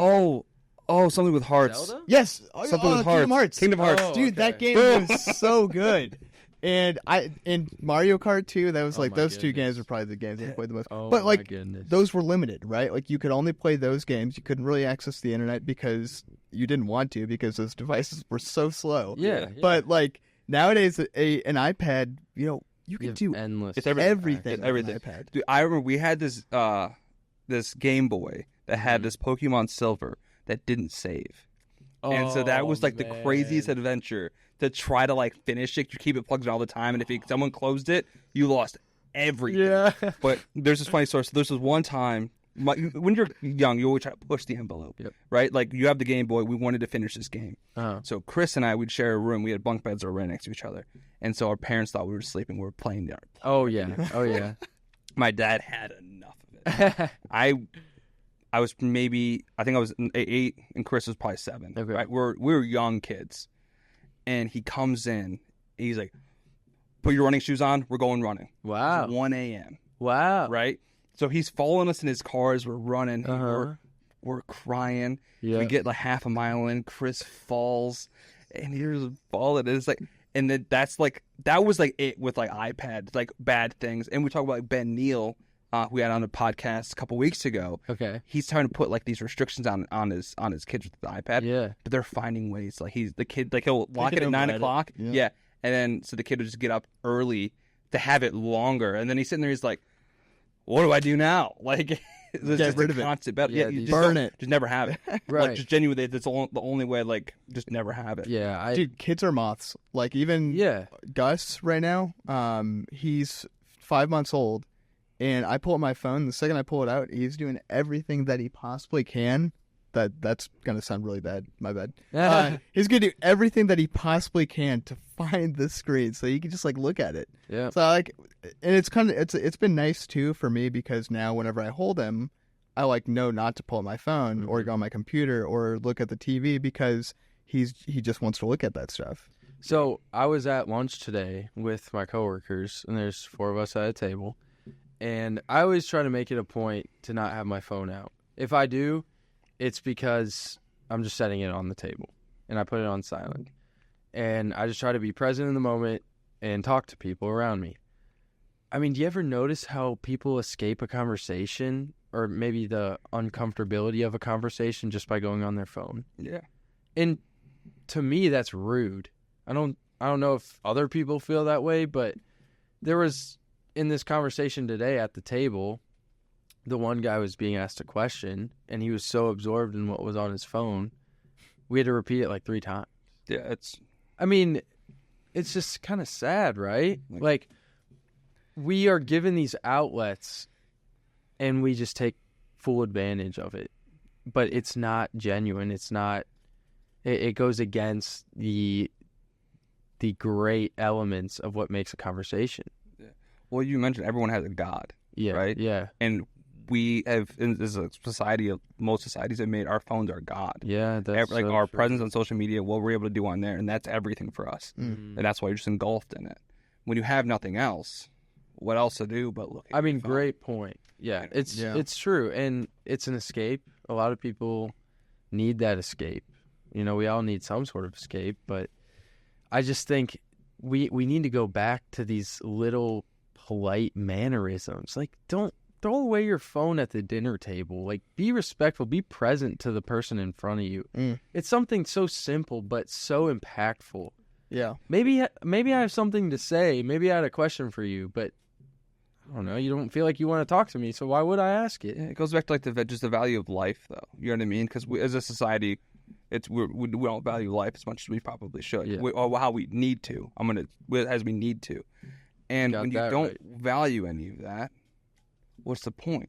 Oh, something with hearts. Zelda? Yes, Something with Kingdom hearts. Hearts. Kingdom Hearts. Oh, Dude, that game was so good. And Mario Kart 2, that was like my those two goodness. games were probably the games I played the most. Oh, but like my goodness. those were limited, right? Like you could only play those games. You couldn't really access the internet because you didn't want to because those devices were so slow. Yeah. But like nowadays, an iPad, you can do endless. It's everything. It's on everything. an iPad. Dude, I remember we had this Game Boy that had this Pokemon Silver that didn't save. And so that was like the craziest adventure to try to like finish it. You keep it plugged in all the time, and if someone closed it, you lost everything. Yeah. But there's this funny story. So there's this one time when you're young, you always try to push the envelope, right? Like you have the Game Boy. We wanted to finish this game. So Chris and I would share a room. We had bunk beds that were right next to each other, and so our parents thought we were sleeping. We were playing there. Oh yeah. My dad had enough of it. I was I think I was 8, and Chris was probably 7. Okay. Right? We were young kids, and he comes in, and he's like, "Put your running shoes on. We're going running." Wow. It's 1 a.m. Wow. Right? So he's following us in his car as we're running. We're crying. Yeah. We get like half a mile in. Chris falls, and here's a fall. And it's like, and then that was like it with like iPads, like bad things. And we talk about like Ben Neal, who we had on the podcast a couple weeks ago. Okay. He's trying to put like these restrictions on his kids with the iPad. Yeah. But they're finding ways. Like he'll lock it at 9 o'clock. Yeah. And then so the kid will just get up early to have it longer. And then he's sitting there. He's like, "What do I do now?" Like, it's just rid a of it. constant battle. Yeah, you just just burn don't- it. Just never have it. Right. Like, just genuinely, that's the only way. Like, just never have it. Yeah. Dude, kids are moths. Like even Gus right now, he's 5 months old, and I pull up my phone. The second I pull it out, he's doing everything that he possibly can. That's gonna sound really bad. My bad. He's gonna do everything that he possibly can to find the screen so he can just like look at it. Yeah. So like, and it's been nice too for me because now whenever I hold him, I like know not to pull up my phone or go on my computer or look at the TV because he just wants to look at that stuff. So I was at lunch today with my coworkers, and there's 4 of us at a table, and I always try to make it a point to not have my phone out. If I do, it's because I'm just setting it on the table, and I put it on silent, and I just try to be present in the moment and talk to people around me. I mean, do you ever notice how people escape a conversation or maybe the uncomfortability of a conversation just by going on their phone? Yeah. And to me, that's rude. I don't know if other people feel that way, but there was, in this conversation today at the table, the one guy was being asked a question, and he was so absorbed in what was on his phone, we had to repeat it like 3 times. Yeah, it's just kind of sad, right? Like, we are given these outlets, and we just take full advantage of it. but it's not genuine. It's not. It goes against the great elements of what makes a conversation. Yeah. Well, you mentioned everyone has a God. Yeah. Right. Yeah. And we have, as a society, most societies have made our phones our God. Yeah. That's like so our true. presence on social media, what we're able to do on there, and that's everything for us. Mm. And that's why you're just engulfed in it. When you have nothing else, what else to do but look at I mean, your phone? great point. Yeah, it's true, and it's an escape. A lot of people need that escape. You know, we all need some sort of escape, but I just think we need to go back to these little polite mannerisms. Like, don't throw away your phone at the dinner table. Like, be respectful, be present to the person in front of you. It's something so simple but so impactful. Yeah. Maybe I have something to say. Maybe I had a question for you, but I don't know. You don't feel like you want to talk to me, so why would I ask it? Yeah, it goes back to like just the value of life, though. You know what I mean? Because as a society, we don't value life as much as we probably should, Yeah. or how we need to. As we need to, and when you don't value any of that, what's the point?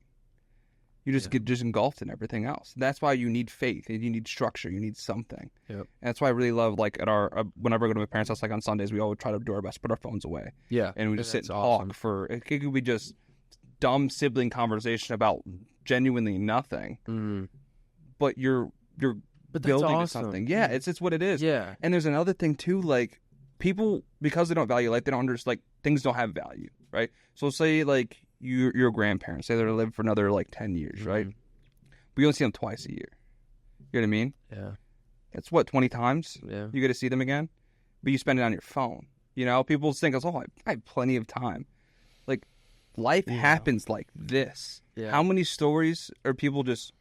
You just get engulfed in everything else. That's why you need faith. You need structure. You need something. Yep. And that's why I really love, like, at our whenever I go to my parents' house, like on Sundays, we always try to do our best to put our phones away. Yeah. And we just sit and That's awesome. talk for. It could be just dumb sibling conversation about genuinely nothing. Mm. But you're But that's building to awesome. something. Yeah, it's what it is. Yeah. And there's another thing too, like, people, because they don't value life, they don't understand, like, things don't have value, right? So say, like, your grandparents, say they're going to live for another, like, 10 years, right? But you only see them twice a year. You know what I mean? Yeah. It's what, 20 times Yeah. you get to see them again? But you spend it on your phone. You know, people think, oh, I have plenty of time. Like, life happens like this. Yeah. How many stories are people just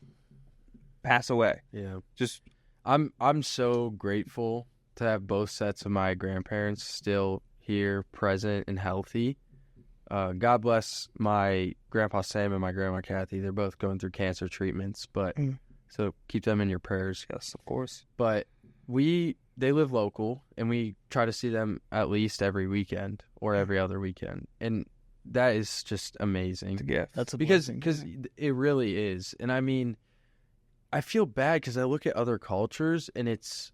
pass away? Yeah. Just I'm so grateful to have both sets of my grandparents still here, present and healthy. God bless my grandpa Sam and my grandma Kathy. They're both going through cancer treatments, but so keep them in your prayers. yes, of course. But they live local, and we try to see them at least every weekend or every other weekend, and that is just amazing. It's a gift. That's a because blessing. it really is. And I mean, I feel bad because I look at other cultures, and it's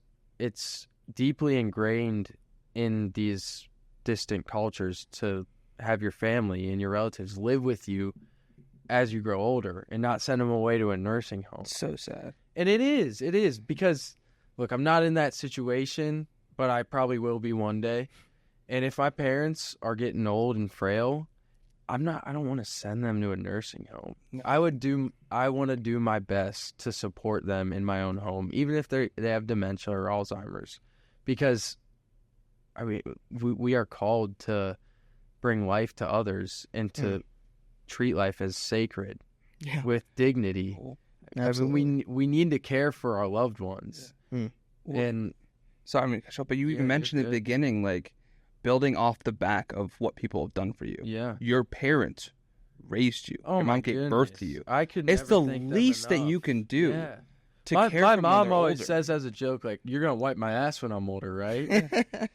deeply ingrained in these distant cultures to have your family and your relatives live with you as you grow older and not send them away to a nursing home. So sad. And it is because, look, I'm not in that situation, but I probably will be one day. And if my parents are getting old and frail, I don't want to send them to a nursing home. No. I want to do my best to support them in my own home, even if they have dementia or Alzheimer's, because I mean, we are called to bring life to others and to treat life as sacred with dignity. Cool. I mean, we need to care for our loved ones. Yeah. And sorry, I mean, but you even mentioned at the beginning, like, building off the back of what people have done for you. yeah. Your parents raised you. Oh, your my mom gave birth to you. I could It's never the thank them least that enough. you can do Yeah. to My care for them when mom they're always older. says as a joke, like, you're going to wipe my ass when I'm older, right?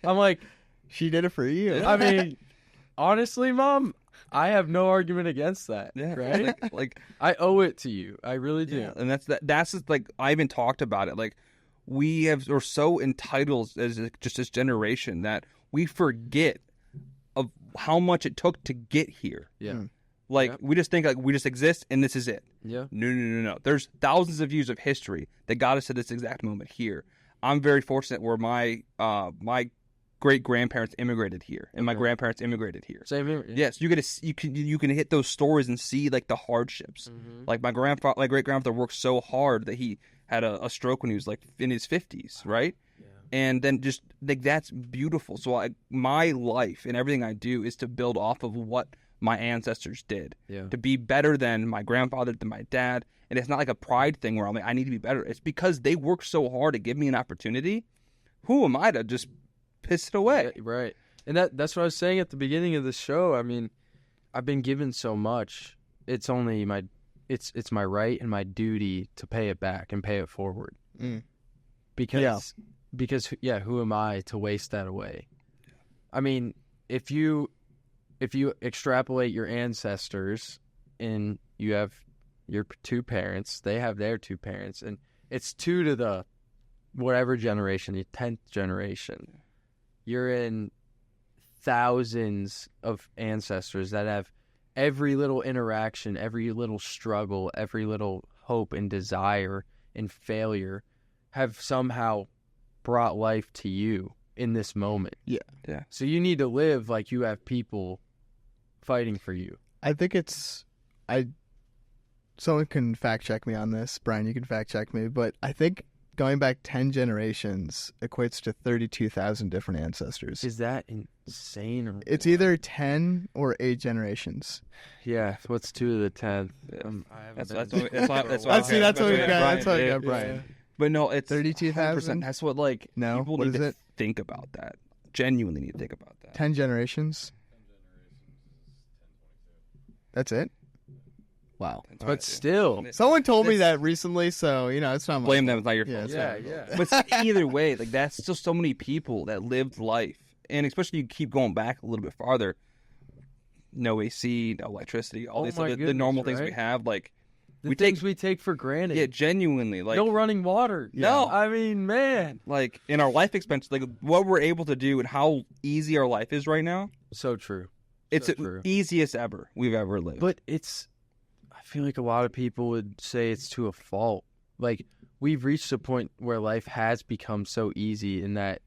I'm like, She did it for you. I mean, honestly, Mom, I have no argument against that, Yeah, right? like I owe it to you. I really do. yeah, and that's just, like, I even talked about it. Like, we're so entitled as just this generation that we forget of how much it took to get here. Yeah. Like, Yep. we just think, like, we just exist and this is it. Yeah. No. There's thousands of years of history that got us to this exact moment here. I'm very fortunate where my great grandparents immigrated here, and my grandparents immigrated here. Same here. Yes, you can hit those stories and see, like, the hardships. Mm-hmm. Like, my great grandfather worked so hard that he had a stroke when he was, like, in his 50s, right? Yeah. And then just, like, that's beautiful. So my life and everything I do is to build off of what my ancestors did, Yeah. to be better than my grandfather, than my dad. And it's not like a pride thing where I'm like, I need to be better. It's because they worked so hard to give me an opportunity. Who am I to just piss it away? Yeah, right. And that's what I was saying at the beginning of the show. I mean, I've been given so much. It's only it's my right and my duty to pay it back and pay it forward. Because who am I to waste that away? I mean, if you extrapolate your ancestors and you have your two parents. They have their two parents, and it's two to the whatever generation, the 10th generation. You're in thousands of ancestors that have every little interaction, every little struggle, every little hope and desire and failure have somehow brought life to you in this moment. Yeah. So you need to live like you have people fighting for you. I think someone can fact check me on this. Brian, you can fact check me, but I think going back 10 generations equates to 32,000 different ancestors. Is that insane? Or It's what? either 10 or 8 generations. Yeah. What's 2 to the 10th? That's been- what we got. That's what we got. That's what we got, Yeah. Brian. But no, it's 32,000? 100%. That's what like No, people what need is to it? think about that. Genuinely need to think about that. 10 generations? That's it? Wow. But still, Someone told me that recently, so, it's not my blame them. fault. It's not your Yeah, fault. it's yeah. But either way, like that's still so many people that lived life, and especially you keep going back a little bit farther. No AC, no electricity, all Oh these my the goodness, normal things we right? have. Like The we things we take for granted. yeah, genuinely, like No running water. No. I mean, man. like in our life expenses, like what we're able to do and how easy our life is right now. So true. It's So the true. easiest ever we've ever lived. But I feel like a lot of people would say it's to a fault. Like, we've reached a point where life has become so easy in that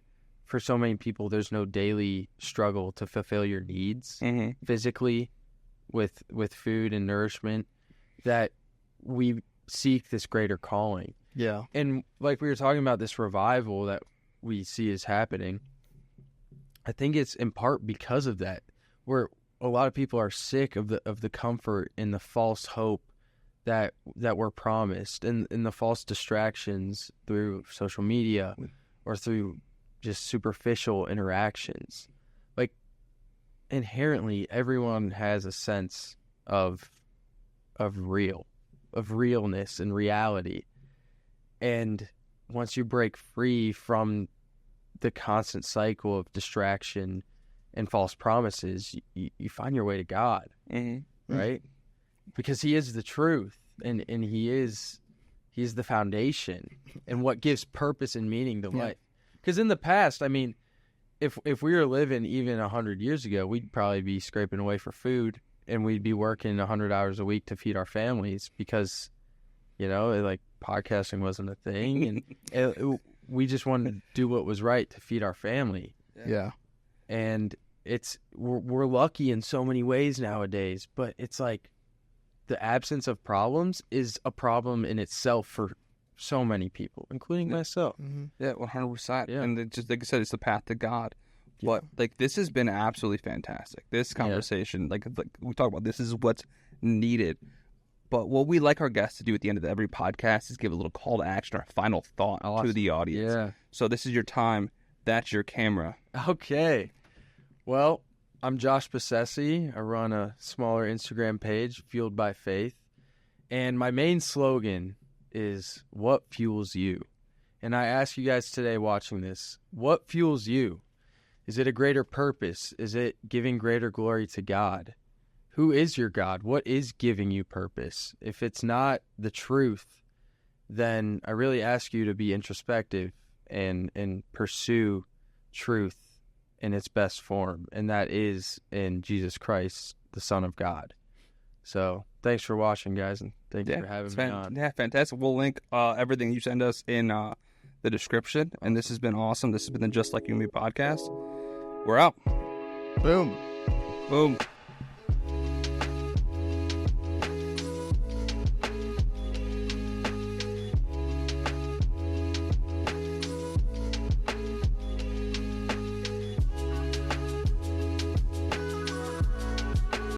for so many people, there's no daily struggle to fulfill your needs physically with food and nourishment, that we seek this greater calling. Yeah. And like we were talking about, this revival that we see is happening, I think it's in part because of that, where a lot of people are sick of the comfort and the false hope that we're promised, and the false distractions through social media or through just superficial interactions. Like, inherently, everyone has a sense of realness and reality. And once you break free from the constant cycle of distraction and false promises, you find your way to God, right? Because He is the truth, and He is the foundation and what gives purpose and meaning to life. Because in the past, I mean, if we were living even 100 years ago, we'd probably be scraping away for food, and we'd be working 100 hours a week to feed our families because, like, podcasting wasn't a thing, and we just wanted to do what was right to feed our family. Yeah. And we're lucky in so many ways nowadays, but it's like the absence of problems is a problem in itself for so many people, including myself. Yeah, 100%. Yeah. And just like I said, it's the path to God. Yeah. But like this has been absolutely fantastic. This conversation, like we talk about, this is what's needed. But what we like our guests to do at the end of every podcast is give a little call to action, our final thought to the audience. Yeah. So this is your time. That's your camera. Okay. Well, I'm Josh Bissesi. I run a smaller Instagram page, Fueled by Faith. And my main slogan is, what fuels you? And I ask you guys today watching this, what fuels you? Is it a greater purpose? Is it giving greater glory to God? Who is your God? What is giving you purpose? If it's not the truth, then I really ask you to be introspective and pursue truth in its best form, and that is in Jesus Christ, the Son of God. So thanks for watching, guys, and thank you for having me on. Yeah, fantastic. We'll link everything you send us in the description. And this has been awesome. This has been the Just Like You and Me podcast. We're out. Boom. Boom.